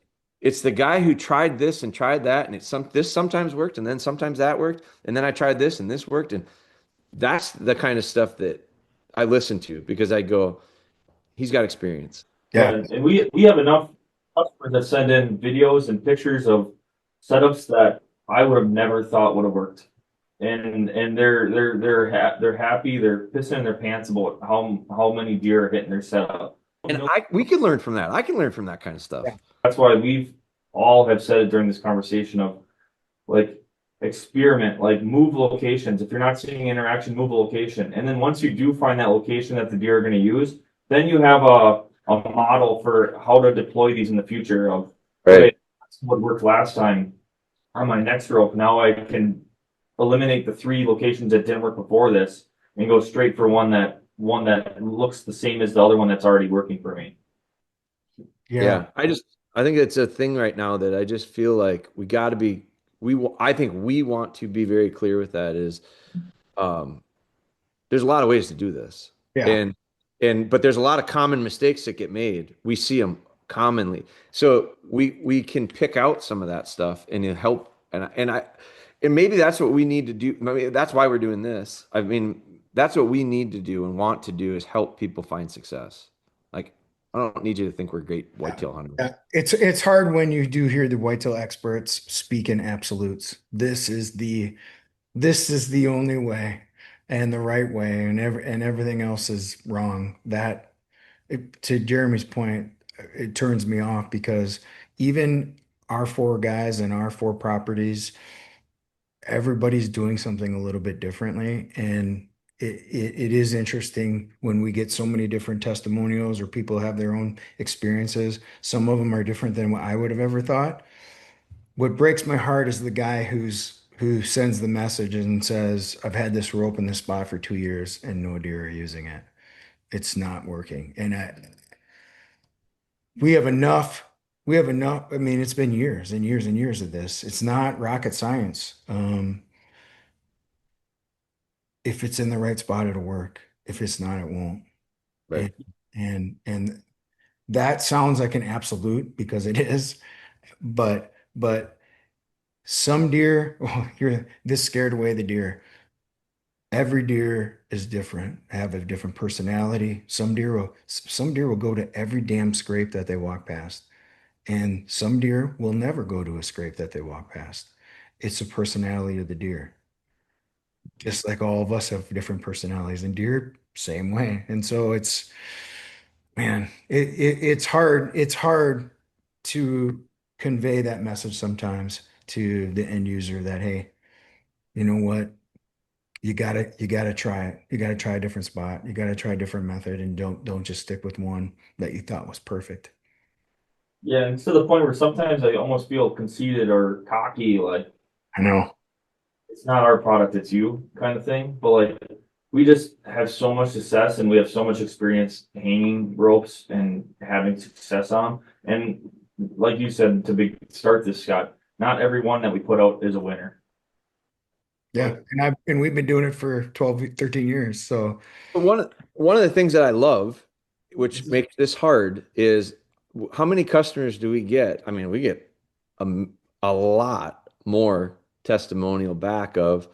it's the guy who tried this and tried that, and this sometimes worked, and then sometimes that worked, and then I tried this and this worked, and that's the kind of stuff that I listen to, because I go, he's got experience. Yeah. And we have enough customers that send in videos and pictures of setups that I would have never thought would have worked. And they're happy, they're pissing their pants about how many deer are hitting their setup. And we can learn from that. I can learn from that kind of stuff. Yeah. That's why we've all have said it during this conversation of, like, experiment, like, move locations. If you're not seeing interaction, move a location. And then once you do find that location that the deer are going to use, then you have a model for how to deploy these in the future of, Right. okay, that's what worked last time on my next rope. Now I can eliminate the 3 locations that didn't work before this and go straight for one that looks the same as the other one that's already working for me. Yeah. I think it's a thing right now that I just feel like I think we want to be very clear with that is, there's a lot of ways to do this. Yeah. But there's a lot of common mistakes that get made. We see them commonly. So we can pick out some of that stuff and help. And maybe that's what we need to do. Maybe that's why we're doing this. I mean, that's what we need to do and want to do, is help people find success. Like, I don't need you to think we're great whitetail hunters. It's hard when you do hear the whitetail experts speak in absolutes. This is the only way and the right way, and everything else is wrong. To Jeremy's point, it turns me off because even our four guys and our four properties, everybody's doing something a little bit differently. And it is interesting when we get so many different testimonials or people have their own experiences. Some of them are different than what I would have ever thought. What breaks my heart is the guy who sends the message and says, I've had this rope in this spot for 2 years and no deer are using it. It's not working. And we have enough. We have enough. I mean, it's been years and years and years of this. It's not rocket science. If it's in the right spot, it'll work. If it's not, it won't. Right. And and that sounds like an absolute because it is, but some deer, oh, you're this scared away the deer. Every deer is different, have a different personality. Some deer will go to every damn scrape that they walk past. And some deer will never go to a scrape that they walk past. It's a personality of the deer. Just like all of us have different personalities, and deer, same way. And so man, it's hard. It's hard to convey that message sometimes to the end user that, hey, you know what? You gotta try it. You gotta try a different spot. You gotta try a different method, and don't just stick with one that you thought was perfect. Yeah, and to the point where sometimes I almost feel conceited or cocky, like I know. it's not our product, it's you kind of thing. But like we just have so much success and we have so much experience hanging ropes and having success on. And like you said start this, Scott, not every one that we put out is a winner. Yeah, and we've been doing it for 12, 13 years. So But one of the things that I love, which makes this hard, is how many customers do we get? I mean, we get a, a lot more testimonial back of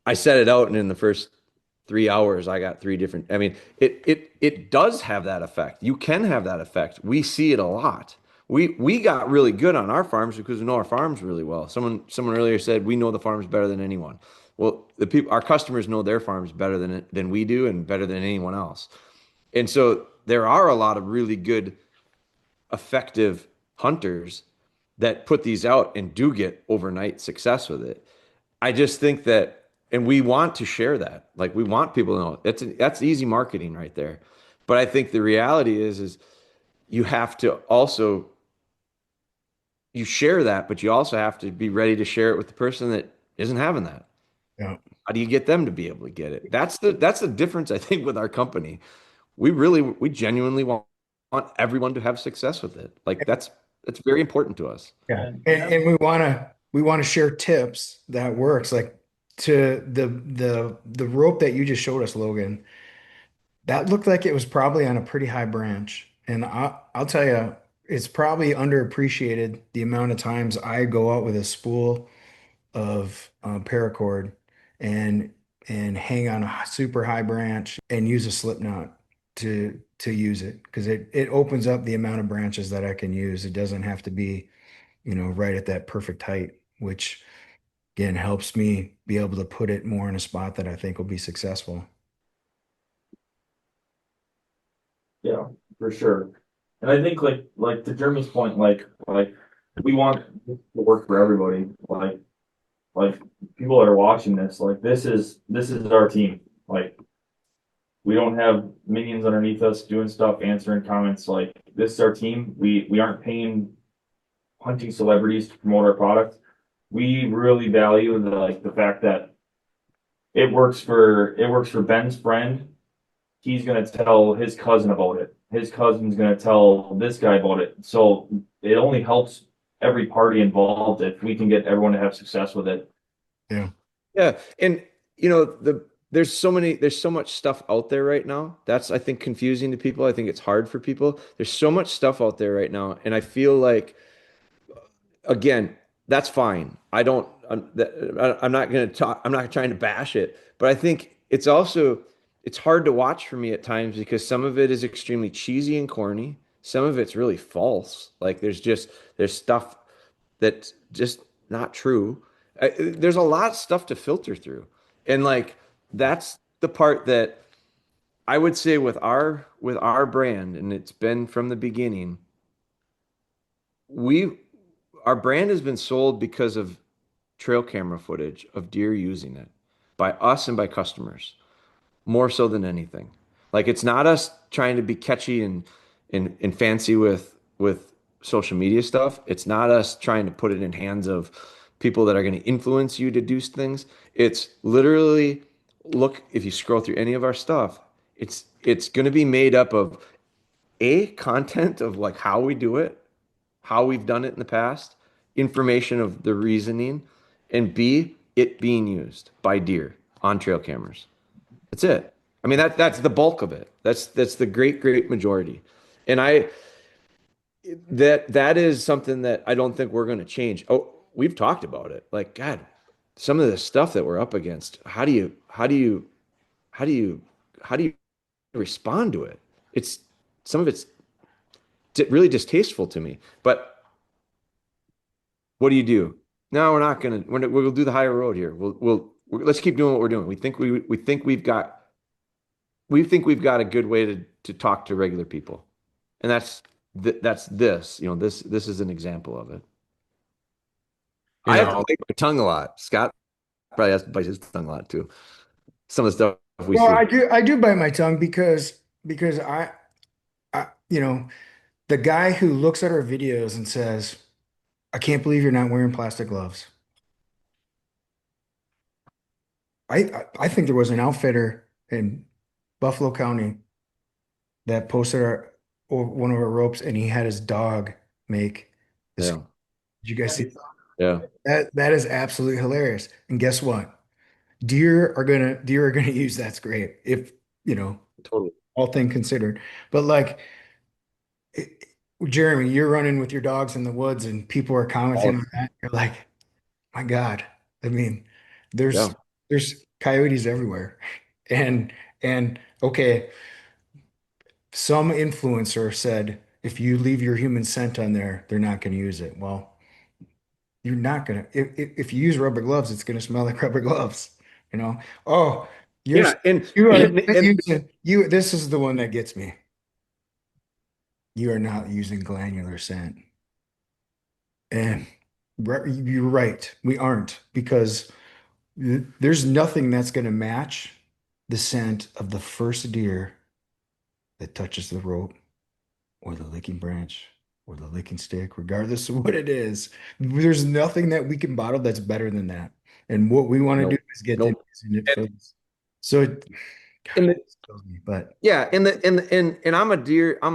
I set it out, and in the first 3 hours, I got three different. I mean, it does have that effect. You can have that effect. We see it a lot. We got really good on our farms because we know our farms really well. Someone earlier said we know the farms better than anyone. Well, our customers know their farms better than we do and better than anyone else. And so there are a lot of really good, effective hunters that put these out and do get overnight success with it. I just think that, and we want to share that. Like we want people to know that's easy marketing right there. But I think the reality is you have to also you share that, but you also have to be ready to share it with the person that isn't having that. yeah, How do you get them to be able to get it? That's the difference I think with our company. We genuinely want everyone to have success with it. Like that's very important to us. yeah, And and we want to share tips that works. Like to the rope that you just showed us, Logan. That looked like it was probably on a pretty high branch, and I'll tell you, it's probably underappreciated the amount of times I go out with a spool of paracord and hang on a super high branch and use a slip knot to use it because it opens up the amount of branches that I can use. It doesn't have to be, right at that perfect height, which again helps me be able to put it more in a spot that I think will be successful. yeah, for sure. And I think like to Jeremy's point, like we want this to work for everybody. Like people that are watching this, like this is our team. Like we don't have minions underneath us doing stuff, answering comments. Like this is our team. We aren't paying hunting celebrities to promote our product. We really value the fact that it works for Ben's friend. He's gonna tell his cousin about it. His cousin's gonna tell this guy about it. So it only helps every party involved if we can get everyone to have success with it. Yeah. Yeah, and there's so much stuff out there right now. That's I think confusing to people. I think it's hard for people. There's so much stuff out there right now, and I feel like again, that's fine. I'm not going to talk. I'm not trying to bash it, but I think it's also it's hard to watch for me at times because some of it is extremely cheesy and corny. Some of it's really false. Like there's stuff that's just not true. There's a lot of stuff to filter through. And like that's the part that I would say with our brand, and it's been from the beginning, we our brand has been sold because of trail camera footage of deer using it by us and by customers, more so than anything. Like it's not us trying to be catchy and fancy with social media stuff. It's not us trying to put it in hands of people that are going to influence you to do things. It's literally look, if you scroll through any of our stuff, it's going to be made up of a content of like how we do it, how we've done it in the past, information of the reasoning, and B, it being used by deer on trail cameras. That's it. I mean that's the bulk of it. That's the great majority. And I that is something that I don't think we're going to change. Oh, we've talked about it. Like God, some of the stuff that we're up against. How do you how do you respond to it? It's some of it's really distasteful to me. But what do you do? No, we're not gonna. We'll do the higher road here. Let's keep doing what we're doing. We think we've got a good way to talk to regular people, and that's this. You know, this is an example of it. You I have to know, bite my tongue a lot. Scott probably has to bite his tongue a lot too. Some of the stuff we Well, see. I do bite my tongue because you know, the guy who looks at our videos and says, "I can't believe you're not wearing plastic gloves." I think there was an outfitter in Buffalo County that posted one of our ropes, and he had his dog make this. Yeah, Did you guys see yeah, that? That is absolutely hilarious. And guess what? Deer are gonna use that's great if you know totally. all thing considered. But like it- Jeremy, you're running with your dogs in the woods, and people are All commenting of on that. You're like, my God. I mean, yeah. there's coyotes everywhere. And okay, some influencer said if you leave your human scent on there, they're not going to use it. Well, you're not gonna if you use rubber gloves, it's gonna smell like rubber gloves, you know. Oh, you're Yeah, and you are and, not and using you this is the one that gets me. You are not using glandular scent. And you're right, we aren't because there's nothing that's going to match the scent of the first deer that touches the rope or the licking branch or the licking stick, regardless of what it is. There's nothing that we can bottle that's better than that. And what we want to do nope, is get them nope. using it And, for this. So, God, and it kills me. But Yeah, and I'm a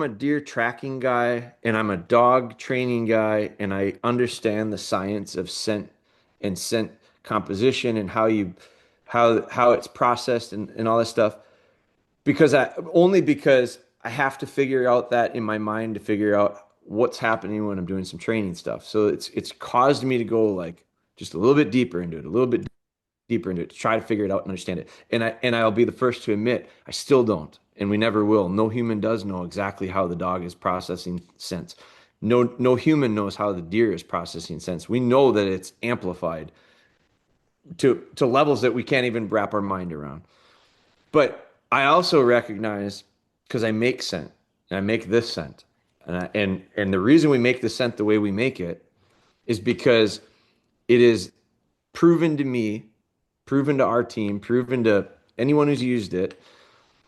deer tracking guy and I'm a dog training guy and I understand the science of scent and scent composition and how it's processed and all this stuff because I have to figure out that in my mind to figure out what's happening when I'm doing some training stuff. So it's caused me to go like just a little bit deeper into it, a little bit deeper into it to try to figure it out and understand it. And I'll be the first to admit I still don't, and we never will. No human does know exactly how the dog is processing scents. No human knows how the deer is processing scents. We know that it's amplified to levels that we can't even wrap our mind around. But I also recognize because I make scent and I make this scent. And the reason we make the scent the way we make it is because it is proven to me, proven to our team, proven to anyone who's used it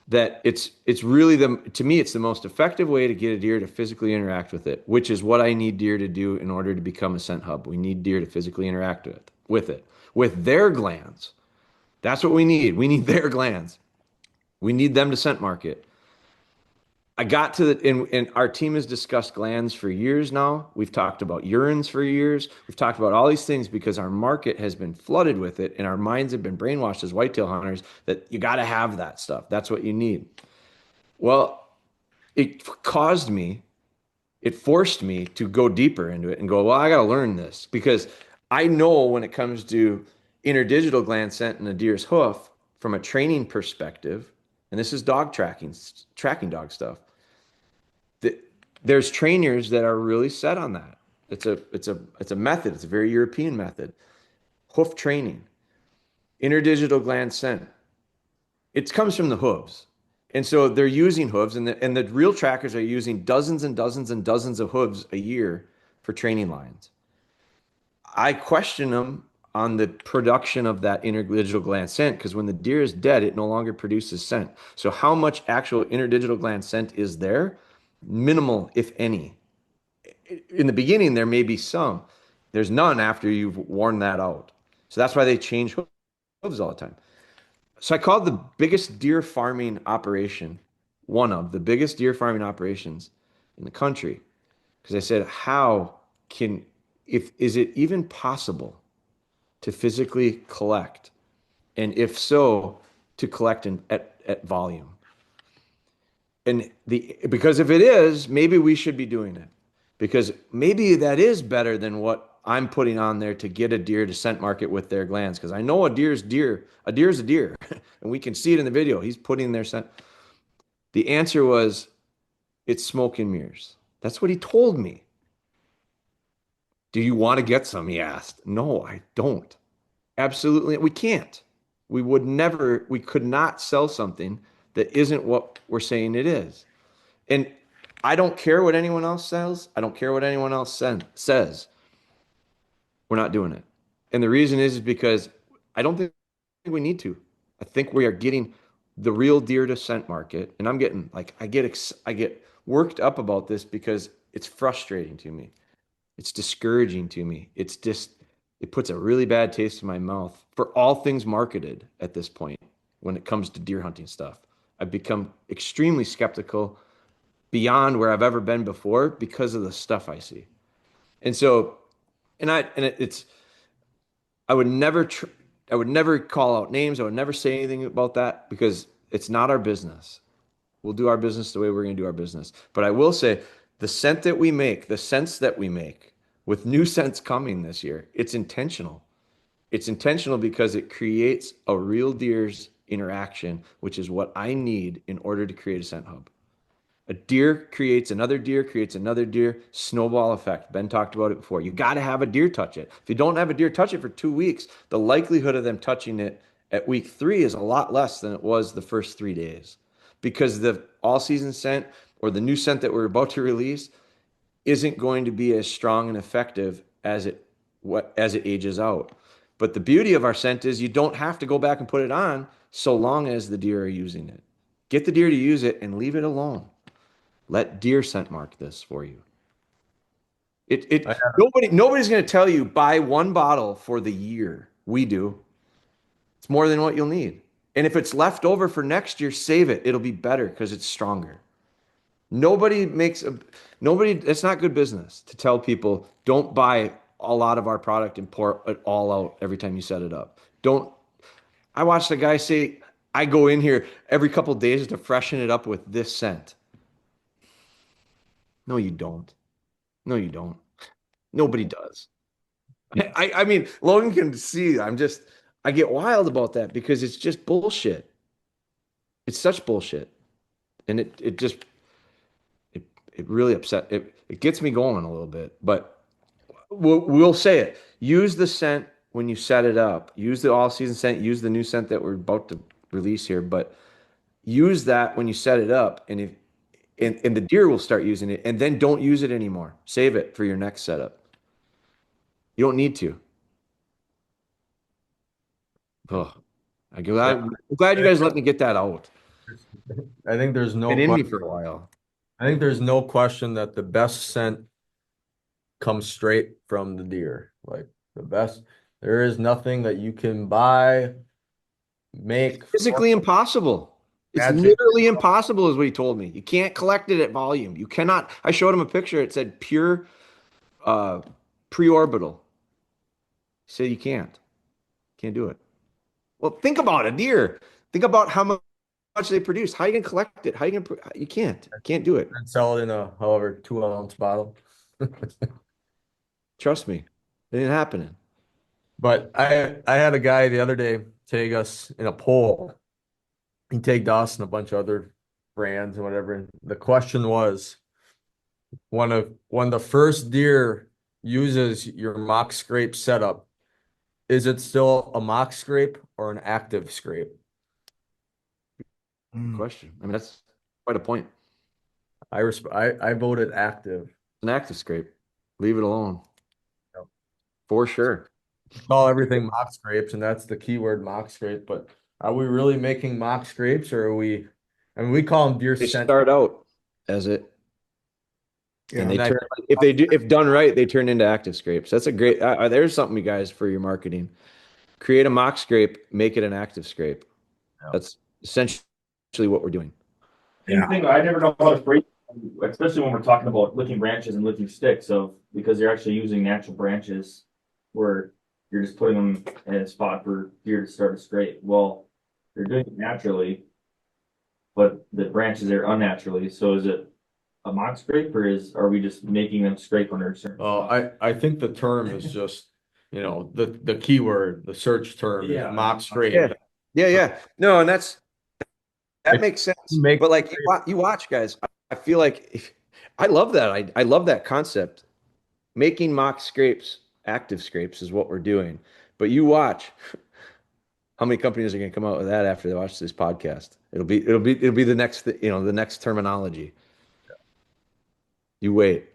that it's really the to me it's the most effective way to get a deer to physically interact with it, which is what I need deer to do in order to become a scent hub. We need deer to physically interact with it, with their glands. That's what we need. We need their glands. We need them to scent market. I got to the and our team has discussed glands for years now. We've talked about urines for years. We've talked about all these things because our market has been flooded with it and our minds have been brainwashed as whitetail hunters that you got to have that stuff. That's what you need. Well, it caused me, it forced me to go deeper into it and go, well, I got to learn this because I know when it comes to interdigital gland scent in a deer's hoof from a training perspective, and this is dog tracking dog stuff. Th- There's trainers that are really set on that. It's a method. It's a very European method. Hoof training, interdigital gland scent. It comes from the hooves. And so they're using hooves, and the real trackers are using dozens and dozens and dozens of hooves a year for training lines. I question them on the production of that interdigital gland scent because when the deer is dead, it no longer produces scent. So how much actual interdigital gland scent is there? Minimal, if any. In the beginning, there may be some. There's none after you've worn that out. So that's why they change hooves all the time. So I called the biggest deer farming operation, one of the biggest deer farming operations in the country, because I said, how can, if, is it even possible to physically collect? And if so, to collect at volume? And because if it is, maybe we should be doing it because maybe that is better than what I'm putting on there to get a deer to scent market with their glands. Because I know a deer's a deer, and we can see it in the video. He's putting their scent. The answer was it's smoke and mirrors. That's what he told me. Do you want to get some? He asked. No, I don't. Absolutely, we can't. We could not sell something that isn't what we're saying it is. And I don't care what anyone else says. I don't care what anyone else says. We're not doing it. And the reason is because I don't think we need to. I think we are getting the real deer to scent market. And I'm getting like, I get worked up about this because it's frustrating to me. It's discouraging to me. It puts a really bad taste in my mouth for all things marketed at this point when it comes to deer hunting stuff. I've become extremely skeptical beyond where I've ever been before because of the stuff I see. And so, it's I would never I would never call out names. I would never say anything about that because it's not our business. We'll do our business the way we're going to do our business. But I will say the scent that we make, the scents that we make with new scents coming this year, it's intentional. It's intentional because it creates a real deer's interaction, which is what I need in order to create a scent hub. A deer, creates another deer, snowball effect. Ben talked about it before. You got to have a deer touch it. If you don't have a deer touch it for 2 weeks, the likelihood of them touching it at week 3 is a lot less than it was the first 3 days because the all season scent or the new scent that we're about to release isn't going to be as strong and effective as it ages out. But the beauty of our scent is you don't have to go back and put it on so long as the deer are using it. Get the deer to use it and leave it alone. Let deer scent mark this for you. I, Nobody's going to tell you buy one bottle for the year. We do. It's more than what you'll need. And if it's left over for next year, save it. It'll be better because it's stronger. Nobody makes a nobody. It's not good business to tell people don't buy a lot of our product and pour it all out every time you set it up. Don't. I watched a guy say, "I go in here every couple of days to freshen it up with this scent." No, you don't. No, you don't. Nobody does. I mean, Logan can see. I get wild about that because it's just bullshit. It's such bullshit, and it it really it gets me going a little bit. But we'll say it. Use the scent when you set it up. Use the all season scent. Use the new scent that we're about to release here. But use that when you set it up, and the deer will start using it, and then don't use it anymore. Save it for your next setup. You don't need to. Oh, yeah, I'm glad you guys let me get that out. I think there's no Been in me question. for a while. I think there's no question that the best scent comes straight from the deer. Like the best, there is nothing that you can buy, make, Physically impossible. It's magic. literally impossible, is what he told me. You can't collect it at volume. You cannot. I showed him a picture. It said pure uh, preorbital. He said you can't. Can't do it. Well, think about a deer. Think about how much they produce. How you gonna collect it? How you gonna? You can't. Can't do it. And sell it in a however 2 ounce bottle. Trust me. It ain't happening. But I had a guy the other day tag us in a poll you take Dawson, a bunch of other brands and whatever. The question was, when the first deer uses your mock scrape setup, is it still a mock scrape or an active scrape? Good Mm. question. I mean, that's quite a point. I voted active. An active scrape. Leave it alone. Yep. For sure. Call everything mock scrapes, and that's the keyword mock scrape. But are we really making mock scrapes, or are we? I mean, we call them deer They scent. start out as it, and Yeah. they And I, turn, if they do, if done right, they turn into active scrapes. That's a great, there's something you guys for your marketing. Create a mock scrape, make it an active scrape. That's essentially what we're doing. Same thing. I never know how to break, especially when we're talking about licking branches and licking sticks. Of because you're actually using natural branches, where you're just putting them in a spot for deer to start to scrape. Well, they're doing it naturally, but the branches are unnaturally. So is it a mock scrape, or are we just making them scrape under a certain spot? I think the term is just, the keyword, the search term is Yeah. mock scrape. Yeah. Yeah. Yeah. No, and that If makes sense. you make But like you watch, guys, I feel like I love that. I love that concept. Making mock scrapes, active scrapes is what we're doing. But you watch how many companies are going to come out with that after they watch this podcast. It'll be the next, the next terminology. You wait.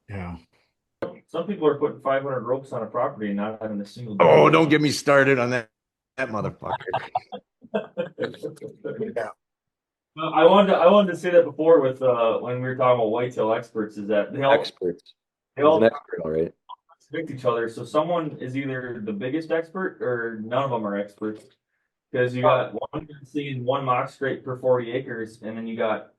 Yeah. Some people are putting 500 ropes on a property and not having a single deer. Oh, don't get me started on that motherfucker. Yeah. No, I wanted to say that before with when we were talking about whitetail experts is that Experts. they He's an all expert, all right. contradict each other. So someone is either the biggest expert or none of them are experts. Because you got one guy seeing one mock scrape per 40 acres, and then you got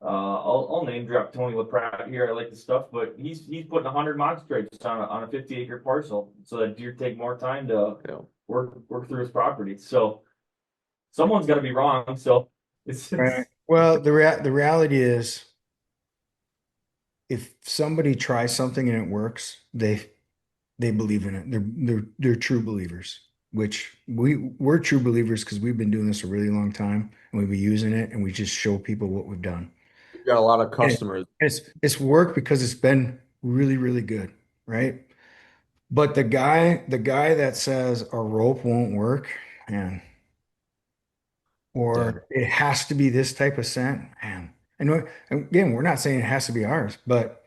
I'll name drop Tony LaPratt here. I like the stuff, but he's putting 100 mock scrapes on a 50-acre parcel, so that deer take more time to Yeah. work through his property. So someone's got to be wrong. So Right. Well, the reality is, if somebody tries something and it works, they believe in it. They're true believers, which we're true believers because we've been doing this a really long time and we've been using it and we just show people what we've done. We've got a lot of And customers. it's worked because it's been really, really good, right? But the guy that says a rope won't work, man, Yeah. or it has to be this type of scent, man. And again, we're not saying it has to be ours, but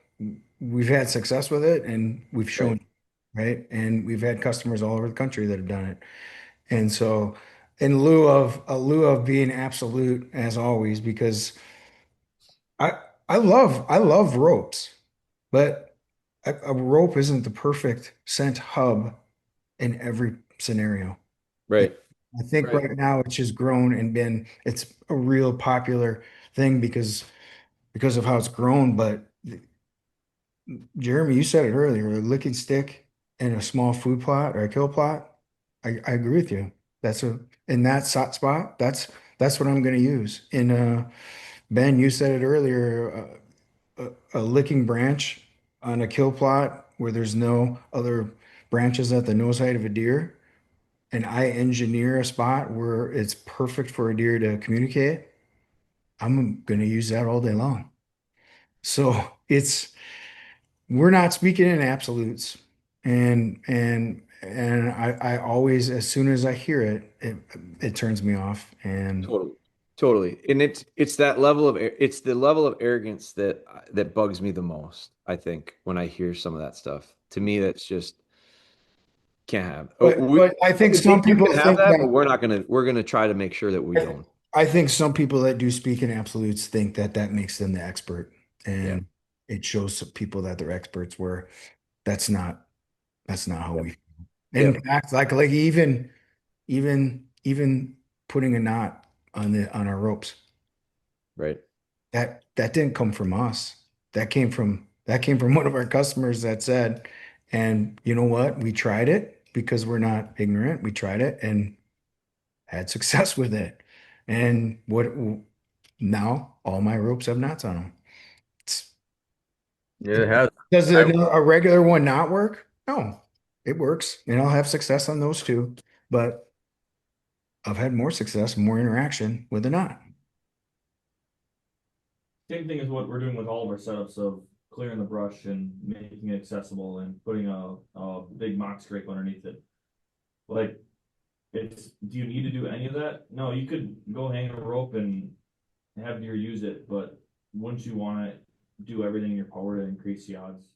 we've had success with it and we've Right. shown, right? And we've had customers all over the country that have done it. And so, in lieu of being absolute as always, because I I love ropes, but a rope isn't the perfect scent hub in every scenario. And Right. I think Right. right now it's just grown and it's a real popular thing because of how it's grown. But Jeremy, you said it earlier, a licking stick and a small food plot or a kill plot. I agree with you. That's in that spot. That's what I'm going to use. And Ben, you said it earlier, a licking branch on a kill plot where there's no other branches at the nose height of a deer, and I engineer a spot where it's perfect for a deer to communicate, I'm going to use that all day long. So we're not speaking in absolutes. And I always, as soon as I hear it, it turns me off. And Totally. Totally. And it's that level of it's the level of arrogance that bugs me the most, I think, when I hear some of that stuff. To me, that's just can't have. Oh, but I think you some people can have think that, but that we're gonna try to make sure that we don't. I think some people that do speak in absolutes think that that makes them the expert, Yeah. and it shows some people that they're experts where that's not that's not how Yep. we. In Yep. fact, like even putting a knot on our ropes, Right. that didn't come from us. That came from one of our customers that said, and you know what? We tried it because we're not ignorant. We tried it and had success with it. And what now all my ropes have knots on them. Yeah, it has. Does I, a regular one not work? No, it works, and I'll have success on those too. But I've had more success, more interaction with the knot. Same thing as what we're doing with all of our setups of clearing the brush and making it accessible and putting a big mock scrape underneath it. Like, do you need to do any of that? No, you could go hang a rope and have deer use it, but wouldn't you want to do everything in your power to increase the odds